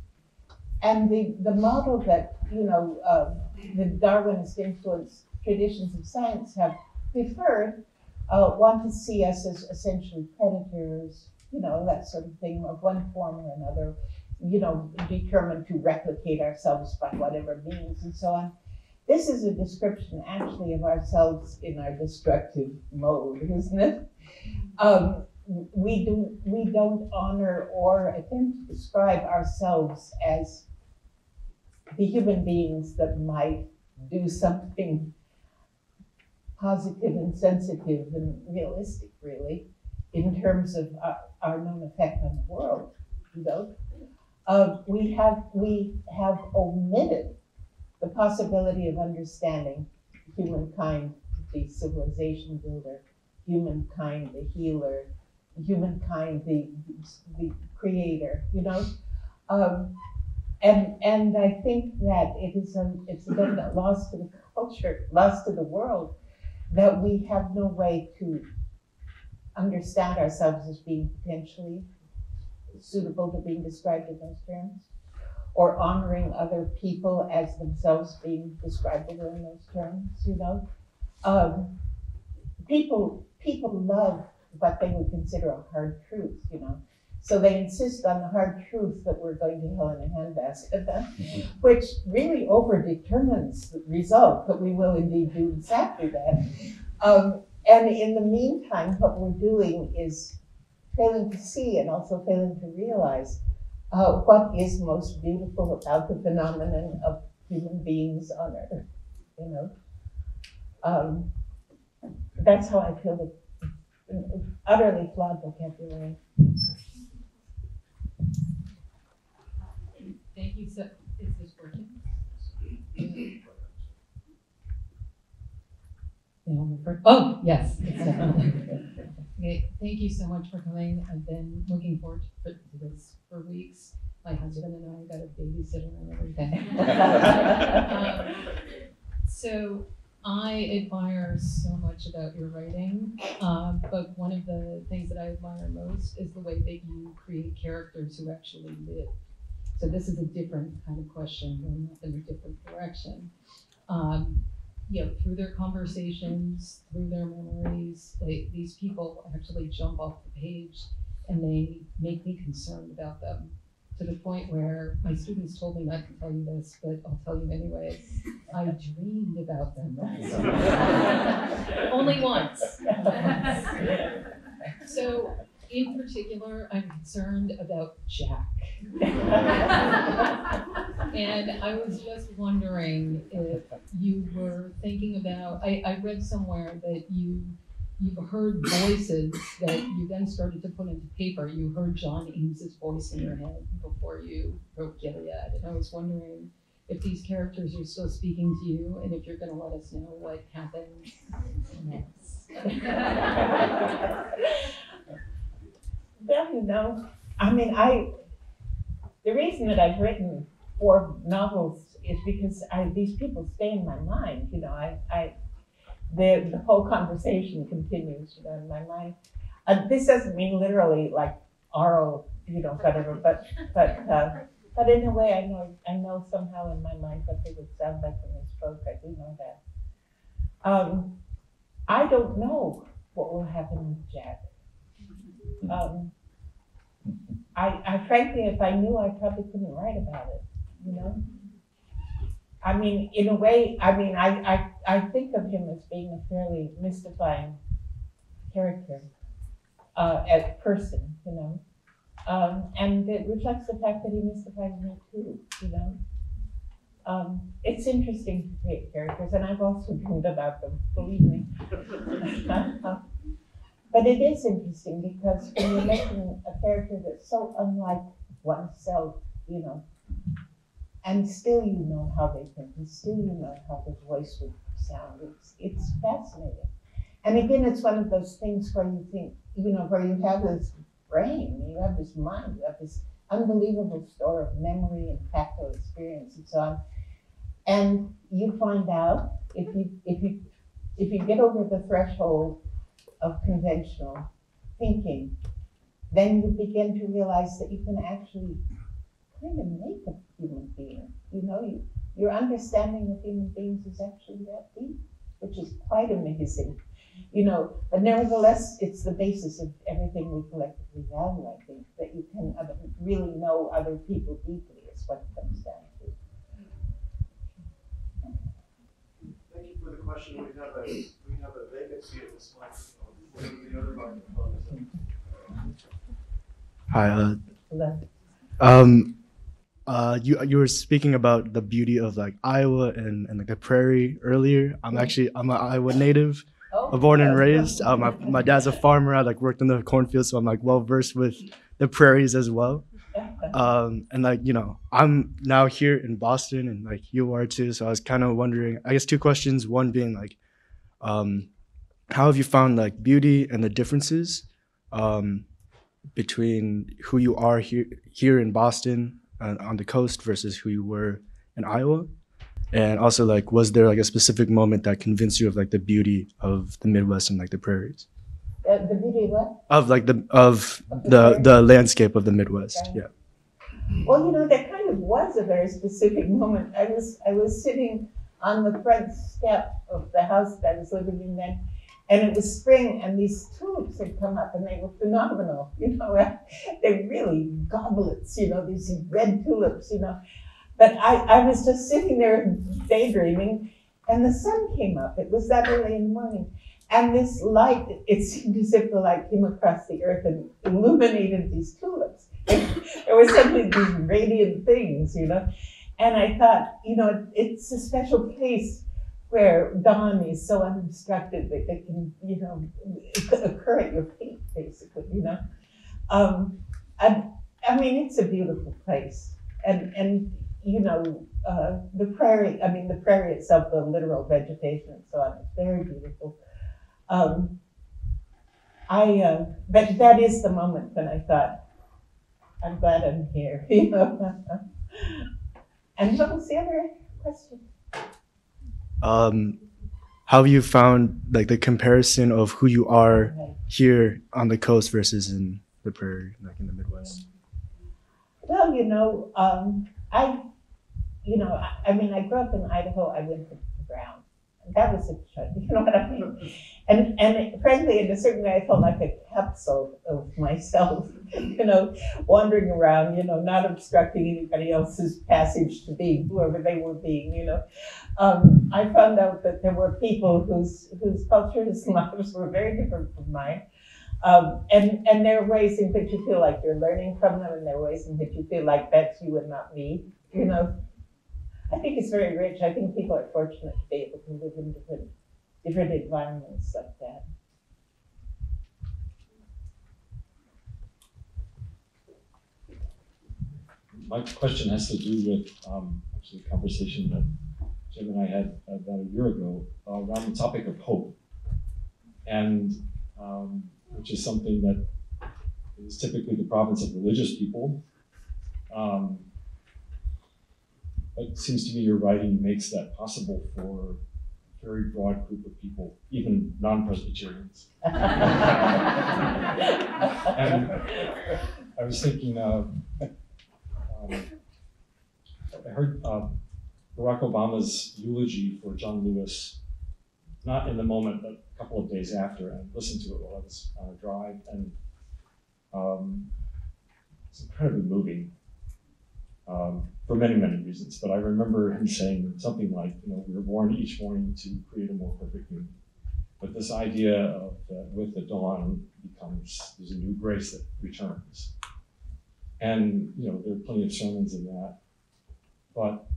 And the model that, the Darwinist influenced traditions of science have preferred want to see us as essentially predators, that sort of thing, of one form or another, determined to replicate ourselves by whatever means and so on. This is a description actually of ourselves in our destructive mode, isn't it? We don't honor or attempt to describe ourselves as the human beings that might do something positive and sensitive and realistic, really, in terms of our known effect on the world. We have omitted the possibility of understanding humankind, the civilization builder, humankind, the healer, humankind, the creator. And I think that it's a definite loss to the culture, loss to the world, that we have no way to understand ourselves as being potentially suitable to being described in those terms, or honoring other people as themselves being described in those terms. People love what they would consider a hard truth, So they insist on the hard truth that we're going to hell in a handbasket, which really overdetermines the result, that we will indeed do exactly that. And in the meantime, what we're doing is failing to see and also failing to realize what is most beautiful about the phenomenon of human beings on Earth. That's how I feel it. Utterly flawed vocabulary. Thank you. So, is this working? Oh, yes. Okay, thank you so much for coming. I've been looking forward to this for weeks. My husband and I got a babysitter and everything. So I admire so much about your writing, but one of the things that I admire most is the way that you create characters who actually live. So this is a different kind of question, going up in a different direction. Through their conversations, through their memories, these people actually jump off the page and they make me concerned about them, to the point where my students told me not to tell you this, but I'll tell you anyway. I dreamed about them. Only once. So in particular, I'm concerned about Jack. And I was just wondering if you were thinking about, I read somewhere that you've heard voices that you then started to put into paper. You heard John Ames's voice in your head before you wrote Gilead. And I was wondering if these characters are still speaking to you, and if you're going to let us know what happens next. Well, the reason that I've written 4 novels is because these people stay in my mind. The whole conversation continues, in my mind. This doesn't mean literally like oral, whatever, but in a way, I know somehow in my mind what they would sound like when they spoke. I do know that. I don't know what will happen with Jack. I frankly, if I knew, I probably couldn't write about it, in a way, I think of him as being a fairly mystifying character, as a person, and it reflects the fact that he mystifies me too, It's interesting to create characters, and I've also dreamed about them, believe me. But it is interesting because when you're making a character that's so unlike oneself, you know, and still you know how they think, and still you know how the voice would sound. It's fascinating. And again, it's one of those things where you think, you know, where you have this brain, you have this mind, you have this unbelievable store of memory and tactile experience and so on. And you find out if you get over the threshold of conventional thinking, then you begin to realize that you can actually kind of make a human being. You know, your understanding of human beings is actually that deep, which is quite amazing. You know, but nevertheless, it's the basis of everything we collectively value, I think, that you can really know other people deeply is what it comes down to. Thank you for the question. We have a vacancy at this microphone. Whatever the other microphone is. Hi. You were speaking about the beauty of like Iowa and like the prairie earlier. I'm an Iowa native, born and raised. My dad's a farmer. I like worked in the cornfield, so I'm like well versed with the prairies as well. And like, you know, I'm now here in Boston and like you are too. So I was kind of wondering, I guess two questions. One being like, how have you found like beauty and the differences between who you are here in Boston on the coast versus who you were in Iowa? And also like, was there like a specific moment that convinced you of like the beauty of the Midwest and like the prairies? The beauty of what? Of like the landscape of the Midwest. Okay. Yeah. Well, you know, there kind of was a very specific moment. I was sitting on the front step of the house that I was living in then, and it was spring, and these tulips had come up, and they were phenomenal. You know, they're really goblets. You know, these red tulips. You know, but I was just sitting there daydreaming, and the sun came up. It was that early in the morning. And this light, it seemed as if the light came across the earth and illuminated these tulips. There were suddenly these radiant things, you know. And I thought, you know, it's a special place where dawn is so unobstructed that it can, you know, occur at your feet, basically, you know. I mean, it's a beautiful place. And you know, the prairie itself, the literal vegetation and so on, is very beautiful. But that is the moment when I thought, I'm glad I'm here, you know. And what was the other question? How have you found like the comparison of who you are here on the coast versus in the prairie, like in the Midwest? Well, you know, I mean, I grew up in Idaho. I went to Brown. That was a choice, you know what I mean? And frankly, in a certain way, I felt like a capsule of myself, you know, wandering around, you know, not obstructing anybody else's passage to be, whoever they were being, you know. I found out that there were people whose cultures and lives were very different from mine. And there are ways in which you feel like you're learning from them, and there are ways in which you feel like that's you and not me, you know. I think it's very rich. I think people are fortunate to be able to live in different environments like that. My question has to do with actually a conversation that Jim and I had about a year ago around the topic of hope, and which is something that is typically the province of religious people. But it seems to me your writing makes that possible for a very broad group of people, even non-Presbyterians. And I was thinking, I heard Barack Obama's eulogy for John Lewis, not in the moment, but a couple of days after, and listened to it while I was on a drive, and it's incredibly moving. For many, many reasons, but I remember him saying something like, you know, we were born each morning to create a more perfect union. But this idea of that with the dawn there's a new grace that returns. And, you know, there are plenty of sermons in that, but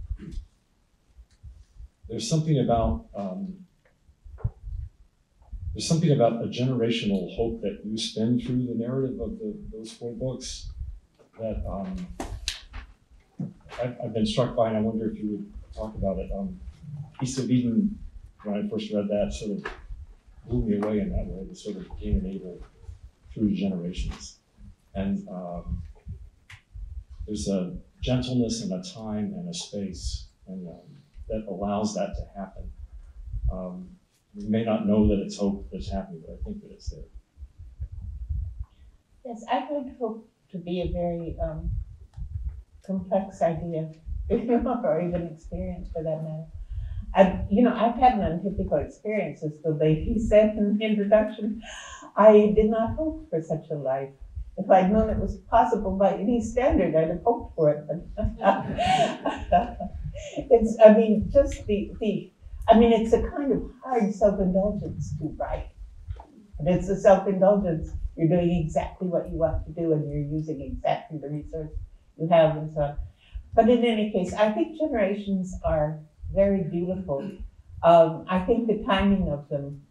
there's something about there's something about a generational hope that you spin through the narrative of those 4 books that I've been struck by, and I wonder if you would talk about it. East of Eden, when I first read that, sort of blew me away in that way. It sort of became an able through generations. And there's a gentleness and a time and a space and that allows that to happen. We may not know that it's hope that's happening, but I think that it's there. Yes, I find hope to be a very complex idea, or even experience for that matter. I've had an untypical experience, as the lady said in the introduction. I did not hope for such a life. If I'd known it was possible by any standard, I'd have hoped for it. It's a kind of hard self-indulgence to write. And it's a self-indulgence. You're doing exactly what you want to do, and you're using exactly the resource you have, and so on. But in any case, I think generations are very beautiful. I think the timing of them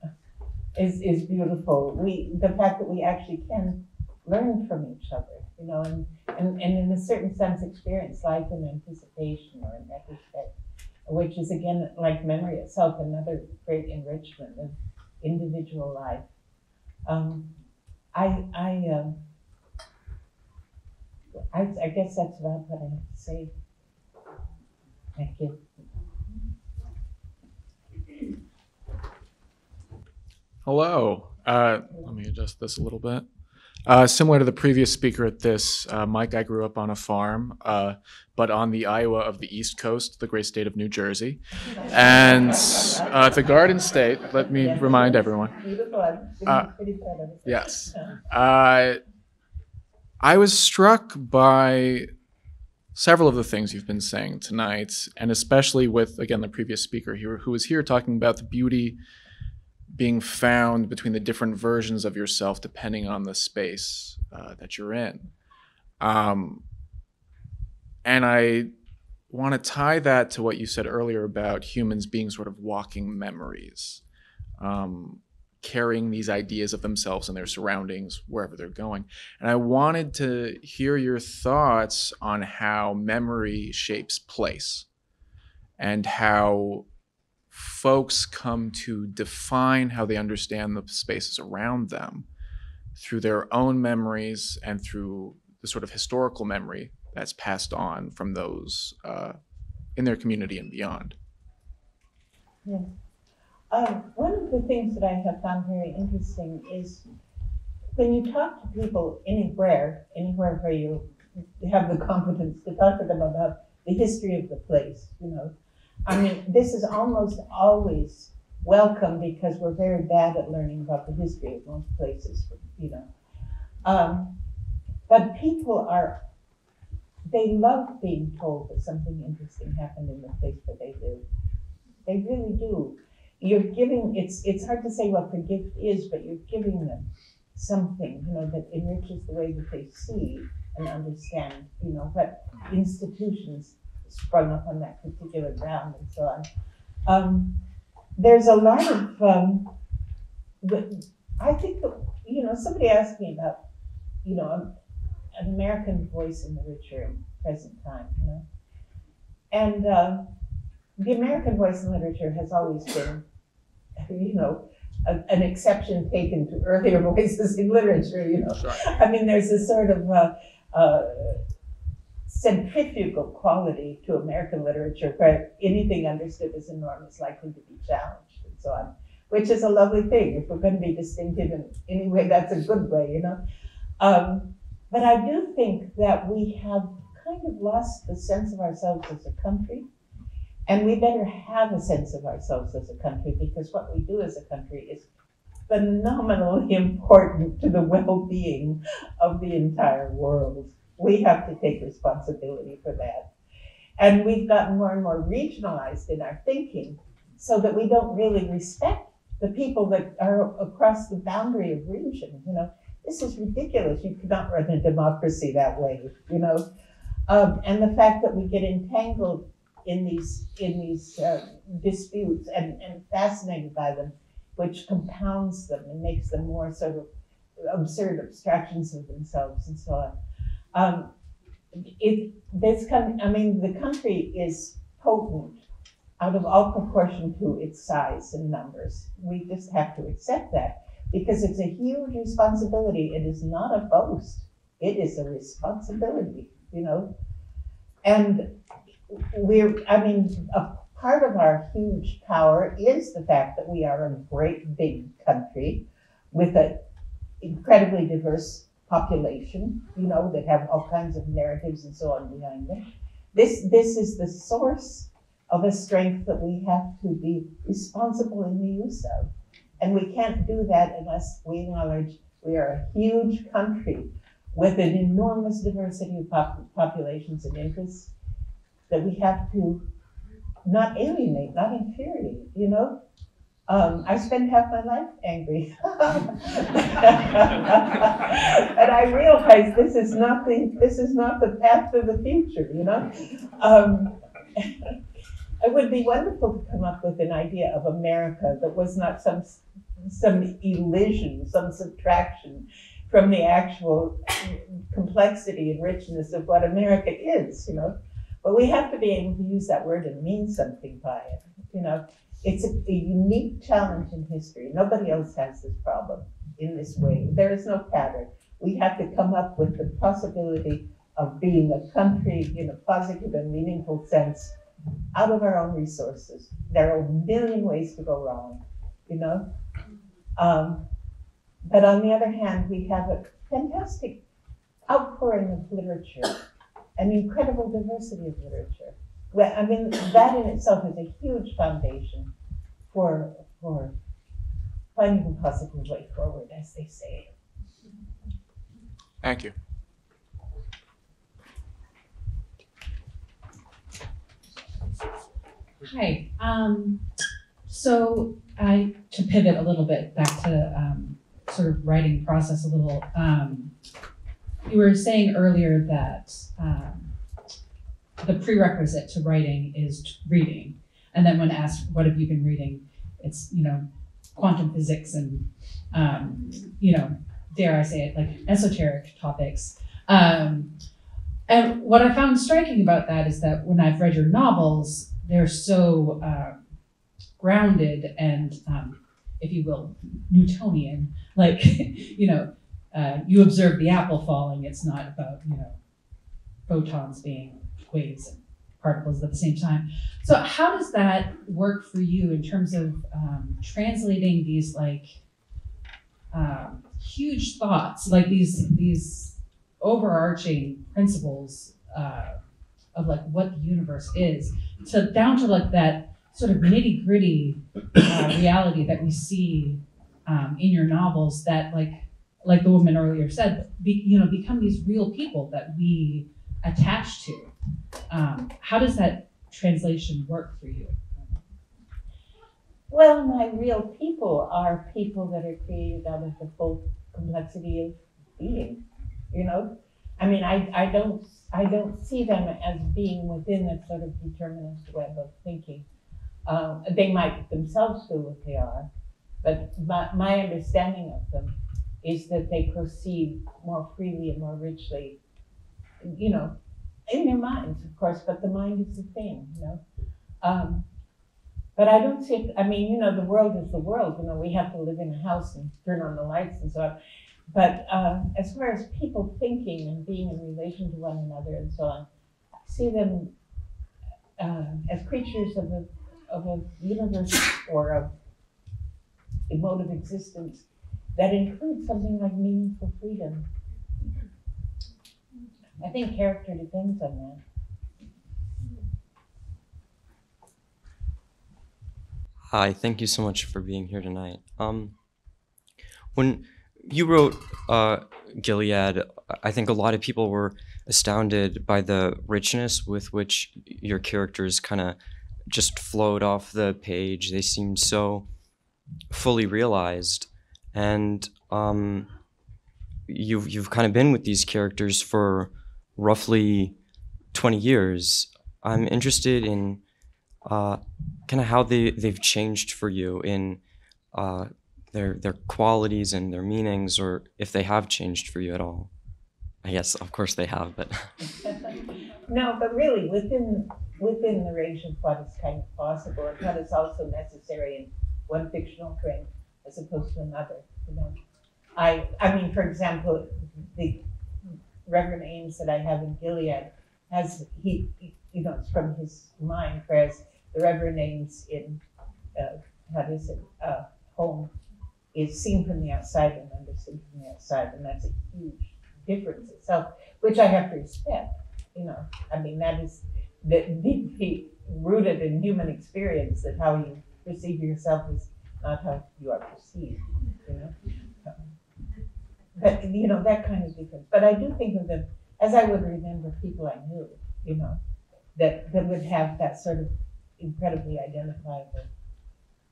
is beautiful. The fact that we actually can learn from each other, and in a certain sense experience life in anticipation or in retrospect, which is again, like memory itself, another great enrichment of individual life. I guess that's about what I have to say. Thank you. Hello. Let me adjust this a little bit. Similar to the previous speaker at this, Mike, I grew up on a farm, but on the Iowa of the East Coast, the great state of New Jersey. And it's a garden state, let me remind everyone. Beautiful. I'm pretty proud of it. Yes. I was struck by several of the things you've been saying tonight, and especially with, again, the previous speaker here, who was here talking about the beauty being found between the different versions of yourself depending on the space that you're in. And I want to tie that to what you said earlier about humans being sort of walking memories, carrying these ideas of themselves and their surroundings wherever they're going. And I wanted to hear your thoughts on how memory shapes place and how folks come to define how they understand the spaces around them through their own memories and through the sort of historical memory that's passed on from those in their community and beyond. Yes. One of the things that I have found very interesting is when you talk to people anywhere where you have the competence to talk to them about the history of the place, this is almost always welcome because we're very bad at learning about the history of most places, But people they love being told that something interesting happened in the place where they live. They really do. You're giving, it's hard to say what the gift is, but you're giving them something, that enriches the way that they see and understand, what institutions sprung up on that particular ground and so on. There's a lot of, I think that, somebody asked me about, an American voice in literature in present time, And the American voice in literature has always been, an exception taken to earlier voices in literature, Sure. There's a sort of centrifugal quality to American literature where anything understood as a norm is likely to be challenged and so on, which is a lovely thing. If we're going to be distinctive in any way, that's a good way, But I do think that we have kind of lost the sense of ourselves as a country, and we better have a sense of ourselves as a country, because what we do as a country is phenomenally important to the well-being of the entire world. We have to take responsibility for that. And we've gotten more and more regionalized in our thinking so that we don't really respect the people that are across the boundary of region, This is ridiculous. You cannot run a democracy that way, And the fact that we get entangled in these disputes and fascinated by them which compounds them and makes them more sort of absurd abstractions of themselves and so on. The country is potent out of all proportion to its size and numbers. We just have to accept that because it's a huge responsibility. It is not a boast. It is a responsibility, you know. And a part of our huge power is the fact that we are a great big country with an incredibly diverse population, you know, that have all kinds of narratives and so on behind them. This is the source of a strength that we have to be responsible in the use of. And we can't do that unless we acknowledge we are a huge country with an enormous diversity of populations and interests that we have to not alienate, not infuriate, you know? I spent half my life angry. And I realized this is not the path to the future, you know? It would be wonderful to come up with an idea of America that was not some elision, some subtraction from the actual complexity and richness of what America is, you know. But we have to be able to use that word and mean something by it, you know. It's a unique challenge in history. Nobody else has this problem in this way. There is no pattern. We have to come up with the possibility of being a country in a positive and meaningful sense out of our own resources. There are a million ways to go wrong, you know? But on the other hand, we have a fantastic outpouring of literature, an incredible diversity of literature. Well, I mean, that in itself is a huge foundation for finding a positive way forward, as they say. Thank you. Hi. So to pivot a little bit back to sort of writing process a little, you were saying earlier that the prerequisite to writing is reading. And then when asked, what have you been reading? It's, you know, quantum physics and, you know, dare I say it, like esoteric topics. And what I found striking about that is that when I've read your novels, they're so grounded and, if you will, Newtonian. Like, you know, you observe the apple falling. It's not about, you know, photons being waves and particles at the same time. So how does that work for you in terms of translating these like huge thoughts, like these overarching principles of like what the universe is, to down to like that sort of nitty gritty reality that we see in your novels that like the woman earlier said, become these real people that we attach to. How does that translation work for you? Well, my real people are people that are created out of the full complexity of being, you know? I mean, I don't see them as being within a sort of determinist web of thinking. They might themselves feel what they are, but my understanding of them is that they proceed more freely and more richly, you know, in their minds, of course, but the mind is the thing, you know. But I don't see it, I mean, you know, the world is the world, you know, we have to live in a house and turn on the lights and so on. But as far as people thinking and being in relation to one another and so on, I see them as creatures of a universe or of emotive existence that includes something like meaningful freedom. I think character depends on that. Hi, thank you so much for being here tonight. When you wrote Gilead, I think a lot of people were astounded by the richness with which your characters kind of just flowed off the page. They seemed so fully realized, and you've kind of been with these characters for roughly 20 years. I'm interested in kind of how they've changed for you in their qualities and their meanings, or if they have changed for you at all. I guess, of course, they have, but No, but really, within the range of what is kind of possible and what is also necessary in one fictional frame as opposed to another, you know. I mean, for example, the Reverend Ames that I have in Gilead has, you know, it's from his mind, whereas the Reverend Ames in, Home is seen from the outside and understood from the outside, and that's a huge difference itself, which I have to respect, you know. I mean, that is deeply rooted in human experience, that how you perceive yourself is not how you are perceived, you know. But, you know, that kind of difference. But I do think of them as I would remember people I knew, you know, that would have that sort of incredibly identifiable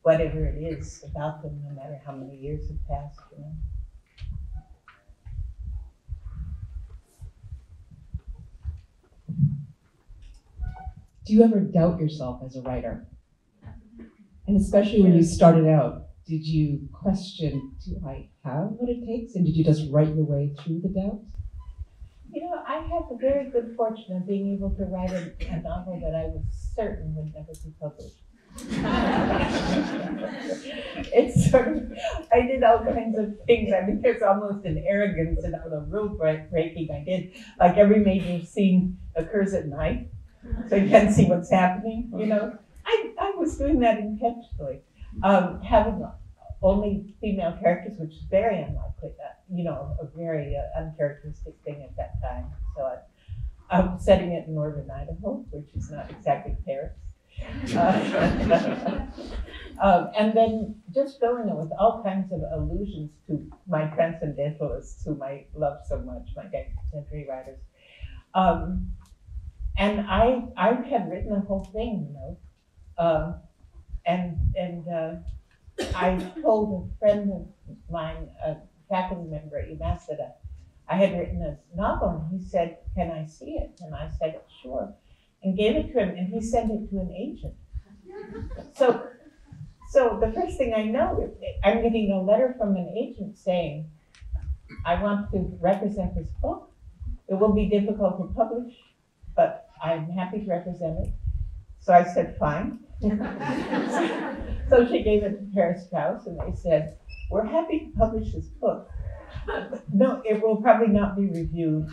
whatever it is about them, no matter how many years have passed, you know. Do you ever doubt yourself as a writer? And especially when you started out, did you question, do I have what it takes? And did you just write your way through the doubts? You know, I had the very good fortune of being able to write a novel that I was certain would never be published. It's sort of, I did all kinds of things. I mean, there's almost an arrogance and all the rule breaking I did. Like every major scene occurs at night, so you can't see what's happening, you know. I was doing that intentionally. Having only female characters, which is very unlikely, you know, a very uncharacteristic thing at that time. So I'm setting it in northern Idaho, which is not exactly Paris. And then just filling it with all kinds of allusions to my transcendentalists whom I love so much, my contemporary writers. And I had written the whole thing, you know, and I told a friend of mine, a faculty member at UMass, that I had written a novel, and he said, "Can I see it?" And I said, "Sure," and gave it to him, and he sent it to an agent. So the first thing I know, I'm getting a letter from an agent saying, "I want to represent this book. It will be difficult to publish, but I'm happy to represent it." So I said, "Fine." So she gave it to Paris House, and they said, "We're happy to publish this book. No, it will probably not be reviewed."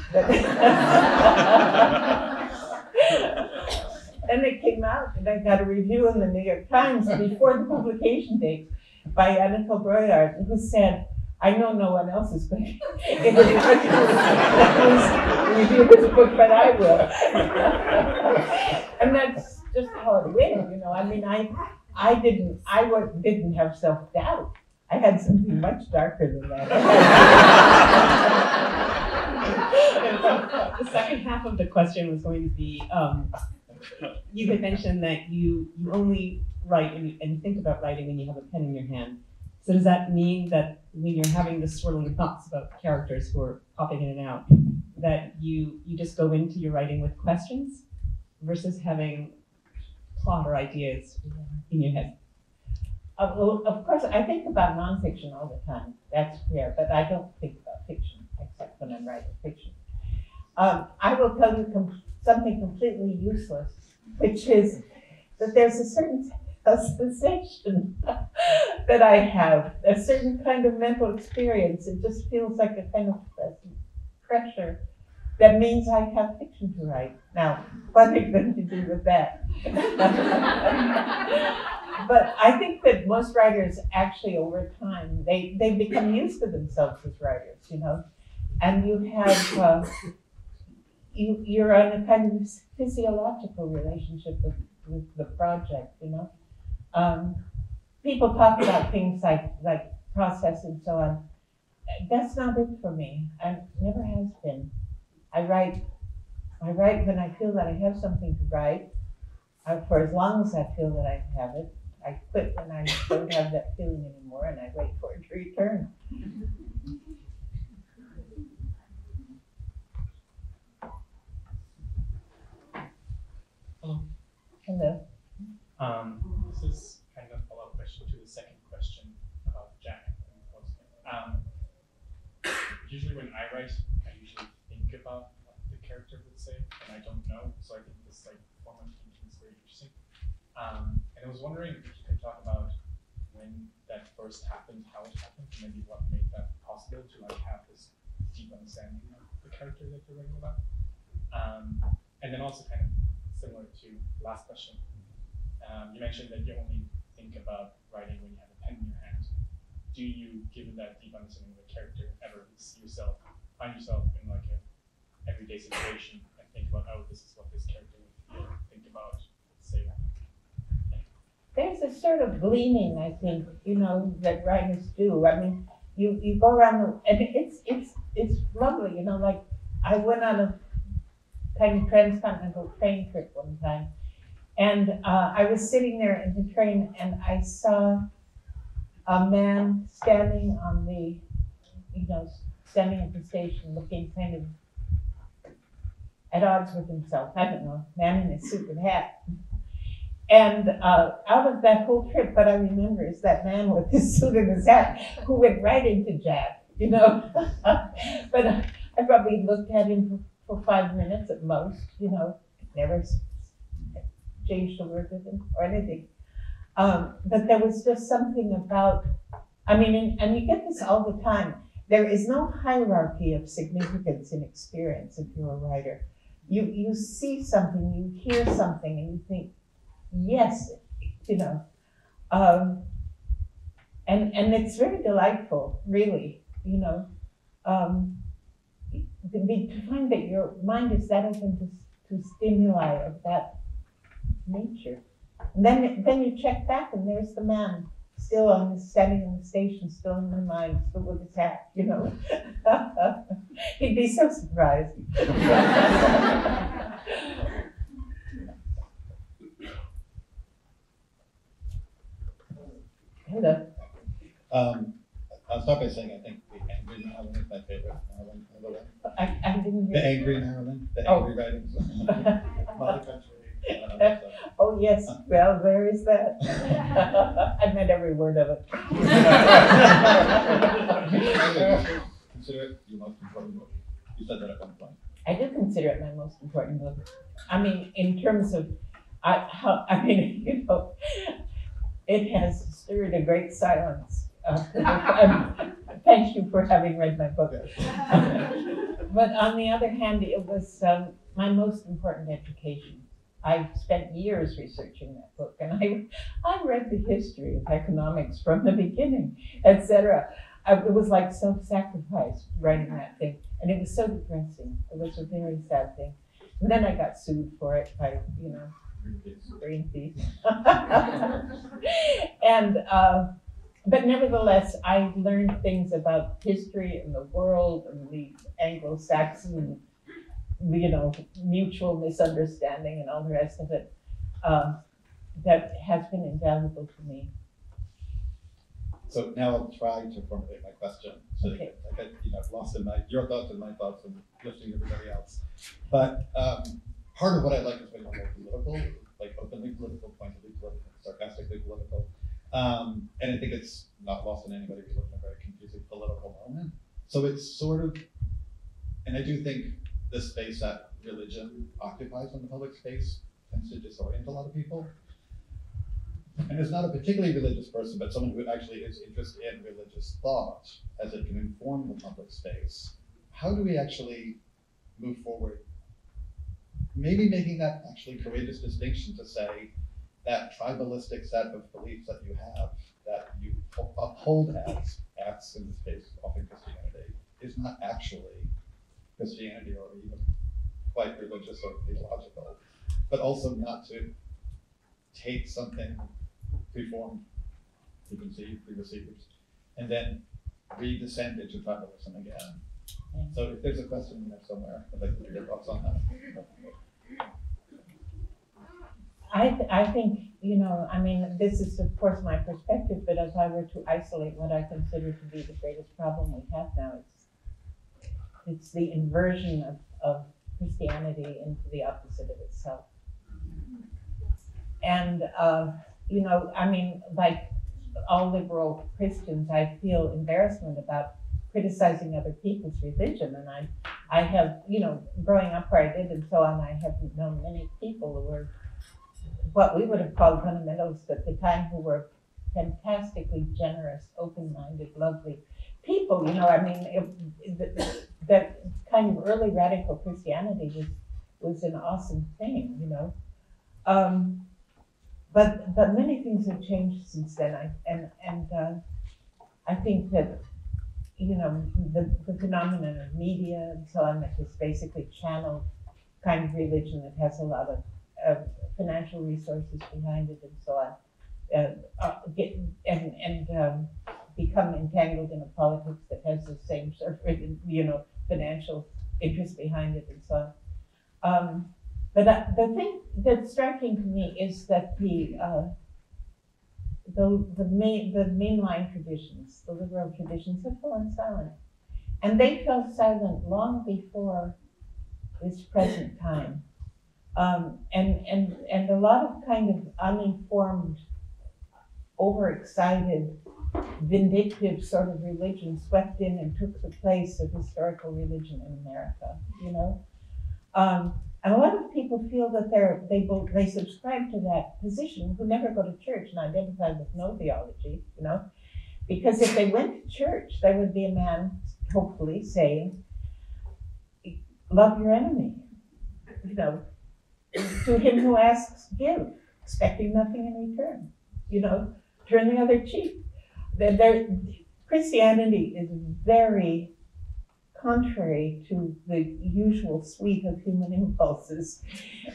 And it came out, and I got a review in the New York Times before the publication date by Anatole Broyard, who said, "I know no one else is going to review this book, but I will." And that's just how it went, you know. I mean, I didn't have self-doubt. I had something much darker than that. The second half of the question was going to be, you had mentioned that you only write and think about writing when you have a pen in your hand. So does that mean that when you're having the swirling thoughts about characters who are popping in and out, that you just go into your writing with questions versus having plot or ideas in your head? Well, of course, I think about nonfiction all the time. That's clear, but I don't think about fiction except when I'm writing fiction. I will tell you something completely useless, which is that there's a certain sensation that I have, a certain kind of mental experience. It just feels like a kind of pressure that means I have fiction to write. Now, what are you going to do with that? But I think that most writers actually over time, they become used to themselves as writers, you know, and you have, you're in a kind of physiological relationship with the project, you know. People talk about things like process and so on. That's not it for me, and never has been. I write when I feel that I have something to write, for as long as I feel that I have it. I quit when I don't have that feeling anymore, and I wait for it to return. Hello. Hello. This is kind of a follow-up question to the second question. write, I usually think about what the character would say, and I don't know. So I think this like form of thinking is very interesting. And I was wondering if you could talk about when that first happened, how it happened, maybe what made that possible to like have this deep understanding of the character that you're writing about. And then also kind of similar to the last question, you mentioned that you only think about writing when you have a pen in your hand. Do you, given that deep understanding of the character, ever find yourself in like a everyday situation and think about, oh, this is what this character would feel, think about, say that? There's a sort of gleaning, I think, that writers do. I mean, you go around and it's lovely, like I went on a kind of transcontinental train trip one time, and I was sitting there in the train and I saw a man standing on the, standing at the station looking kind of at odds with himself. I don't know, man in a suit and hat. And out of that whole trip, what I remember is that man with his suit and his hat who went right into Jack, But I probably looked at him for 5 minutes at most, never changed a word with him or anything. But there was just something about, and you get this all the time. There is no hierarchy of significance in experience if you're a writer. You see something, you hear something, and you think, yes, and it's very delightful, really, to find that your mind is that open to stimuli of that nature. And then you check back, and there's the man still standing on the station, still in my mind, still with his hat, He'd be so surprised. Hello. I'll start by saying I think the angry Marilynne is my favorite Marilynne, by the way. I didn't hear. The angry Marilynne, the angry writings. Mother Country. Oh yes, well there is that. I meant every word of it. Consider it your most important book. You said that at one point. I do consider it my most important book. In terms of, it has stirred a great silence. Thank you for having read my book. But on the other hand, it was my most important education. I spent years researching that book, and I read the history of economics from the beginning, etc. It was like self-sacrifice writing that thing, and it was so depressing. It was a very sad thing. And then I got sued for it by, Greenpeace. And but nevertheless, I learned things about history and the world and the Anglo-Saxon, mutual misunderstanding and all the rest of it. That has been invaluable to me. So now I'll try to formulate my question so Okay. that I get lost in your thoughts and my thoughts and listening to everybody else. But part of what I like is when you're more political, like openly political, pointedly political, sarcastically political. And I think it's not lost on anybody if you live in a very confusing political moment. So it's sort of, and I do think the space that religion occupies in the public space tends to disorient a lot of people. And it's not a particularly religious person, but someone who actually is interested in religious thought as it can inform the public space. How do we actually move forward? Maybe making that actually courageous distinction to say that tribalistic set of beliefs that you have, that you uphold as in this case, often Christianity, is not actually Christianity or even quite religious or theological, but also not to take something preformed, pre-received, and then re-descend into tribalism again. So if there's a question in there somewhere, I'd like to hear your thoughts on that. I think, this is of course my perspective, but if I were to isolate what I consider to be the greatest problem we have now, it's the inversion of Christianity into the opposite of itself. And, like all liberal Christians, I feel embarrassment about criticizing other people's religion. And I have, you know, growing up where I did and so on, I have known many people who were what we would have called fundamentalists at the time, who were fantastically generous, open-minded, lovely people. You know, I mean, that kind of early radical Christianity was an awesome thing, you know. But many things have changed since then. I think that, you know, the phenomenon of media and so on, that has basically channeled kind of religion that has a lot of financial resources behind it and so on, become entangled in a politics that has the same sort of, you know, financial interest behind it and so on. But the thing that's striking to me is that the mainline traditions, the liberal traditions, have fallen silent, and they fell silent long before this present time. And a lot of kind of uninformed, overexcited, vindictive sort of religion swept in and took the place of historical religion in America, you know? And a lot of people feel that they subscribe to that position, who never go to church and identify with no theology, you know? Because if they went to church, there would be a man, hopefully, saying, love your enemy, you know? To him who asks, give, expecting nothing in return. You know, turn the other cheek. Christianity is very contrary to the usual suite of human impulses,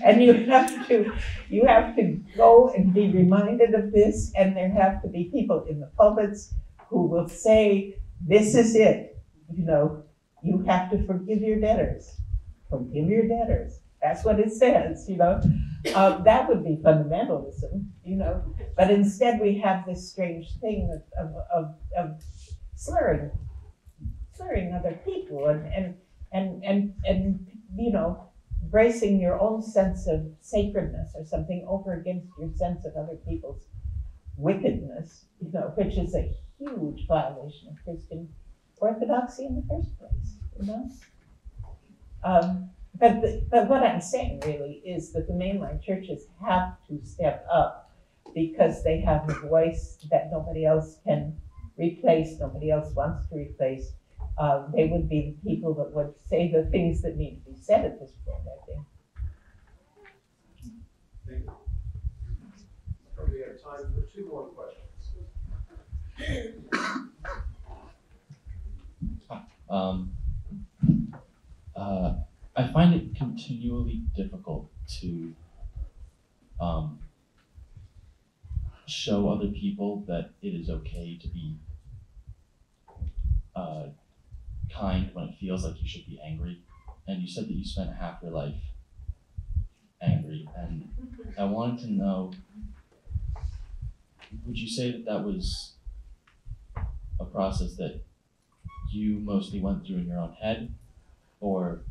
and you have to go and be reminded of this. And there have to be people in the pulpits who will say, "This is it. You know, you have to forgive your debtors. Forgive your debtors." That's what it says, you know. That would be fundamentalism, you know. But instead, we have this strange thing of slurring other people and you know, bracing your own sense of sacredness or something over against your sense of other people's wickedness, you know, which is a huge violation of Christian orthodoxy in the first place, you know. But what I'm saying really is that the mainline churches have to step up, because they have a voice that nobody else can replace, nobody else wants to replace. They would be the people that would say the things that need to be said at this point, I think. Thank you. We have time for 2 more questions. I find it continually difficult to show other people that it is okay to be kind when it feels like you should be angry. And you said that you spent half your life angry, and I wanted to know, would you say that that was a process that you mostly went through in your own head, or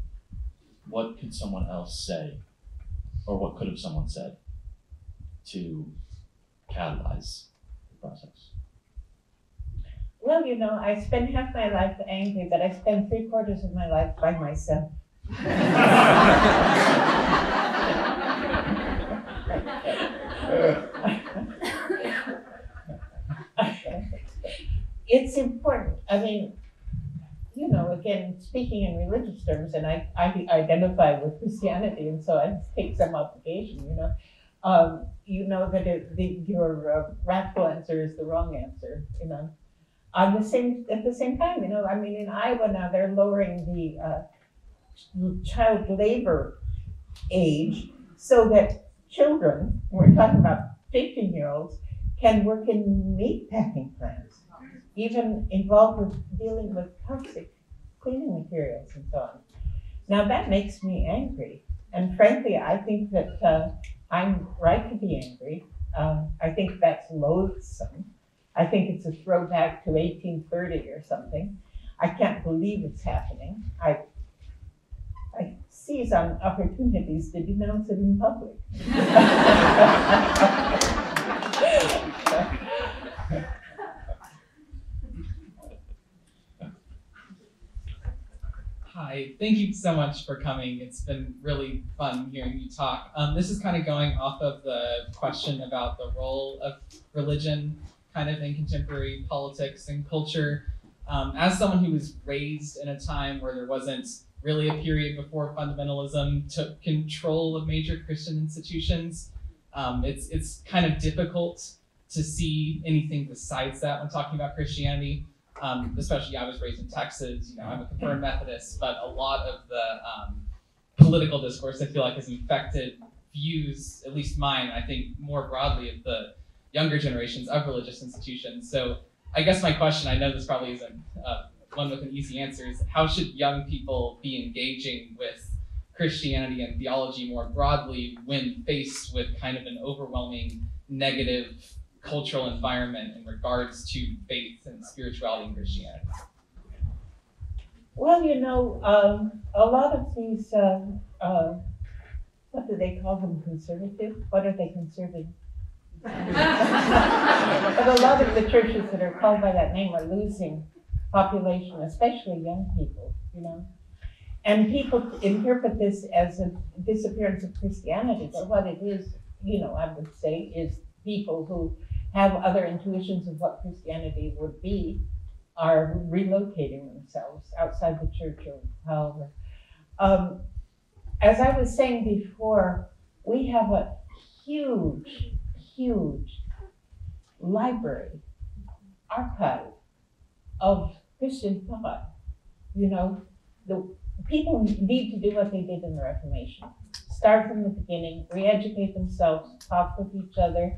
what could someone else say, or what could have someone said to catalyze the process? Well, you know, I spent half my life angry, but I spent 3/4 of my life by myself. It's important. I mean, you know, again, speaking in religious terms, and I identify with Christianity, and so I take some obligation, you know. You know that your rational answer is the wrong answer, you know. At the same time, you know, I mean, in Iowa now they're lowering the child labor age so that children, we're talking about 15-year-olds, can work in meat packing plants, even involved with dealing with toxic cleaning materials and so on. Now that makes me angry, and frankly, I think that I'm right to be angry. I think that's loathsome. I think it's a throwback to 1830 or something. I can't believe it's happening. I seize on opportunities to denounce it in public. Hi, thank you so much for coming. It's been really fun hearing you talk. This is kind of going off of the question about the role of religion kind of in contemporary politics and culture. As someone who was raised in a time where there wasn't really a period before fundamentalism took control of major Christian institutions, it's kind of difficult to see anything besides that when talking about Christianity. Especially, I was raised in Texas. I'm a confirmed Methodist, but a lot of the political discourse I feel like has infected views, at least mine, I think more broadly of the younger generations of religious institutions. So I guess my question, I know this probably isn't one with an easy answer, is how should young people be engaging with Christianity and theology more broadly when faced with kind of an overwhelming negative cultural environment in regards to faith and spirituality in Christianity? Well, a lot of these, what do they call them, conservative? What are they conserving? But a lot of the churches that are called by that name are losing population, especially young people, And people interpret this as a disappearance of Christianity, but what it is, I would say, is people who have other intuitions of what Christianity would be are relocating themselves outside the church or however. As I was saying before, we have a huge, huge library, archive of Christian thought. The people need to do what they did in the Reformation. Start from the beginning, re-educate themselves, talk with each other,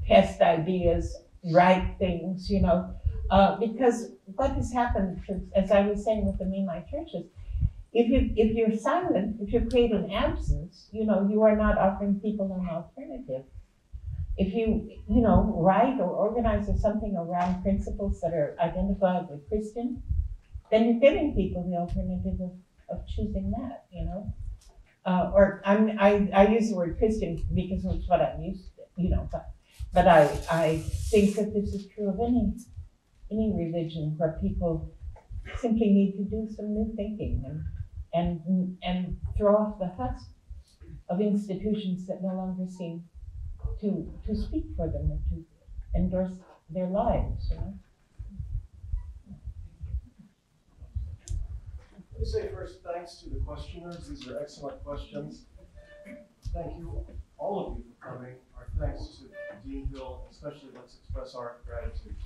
test ideas, write things, because what has happened, as I was saying with the Me My churches, if you're silent, if you create an absence, you are not offering people an alternative. If you, write or organize or something around principles that are identifiably Christian, then you're giving people the alternative of choosing that, I use the word Christian because it's what I'm used to, but I think that this is true of any religion where people simply need to do some new thinking and throw off the husk of institutions that no longer seem to speak for them or to endorse their lives. Let me say first, thanks to the questioners. These are excellent questions. Thank you, all of you, for coming. Our thanks to Dean Hill, especially let's express our gratitude to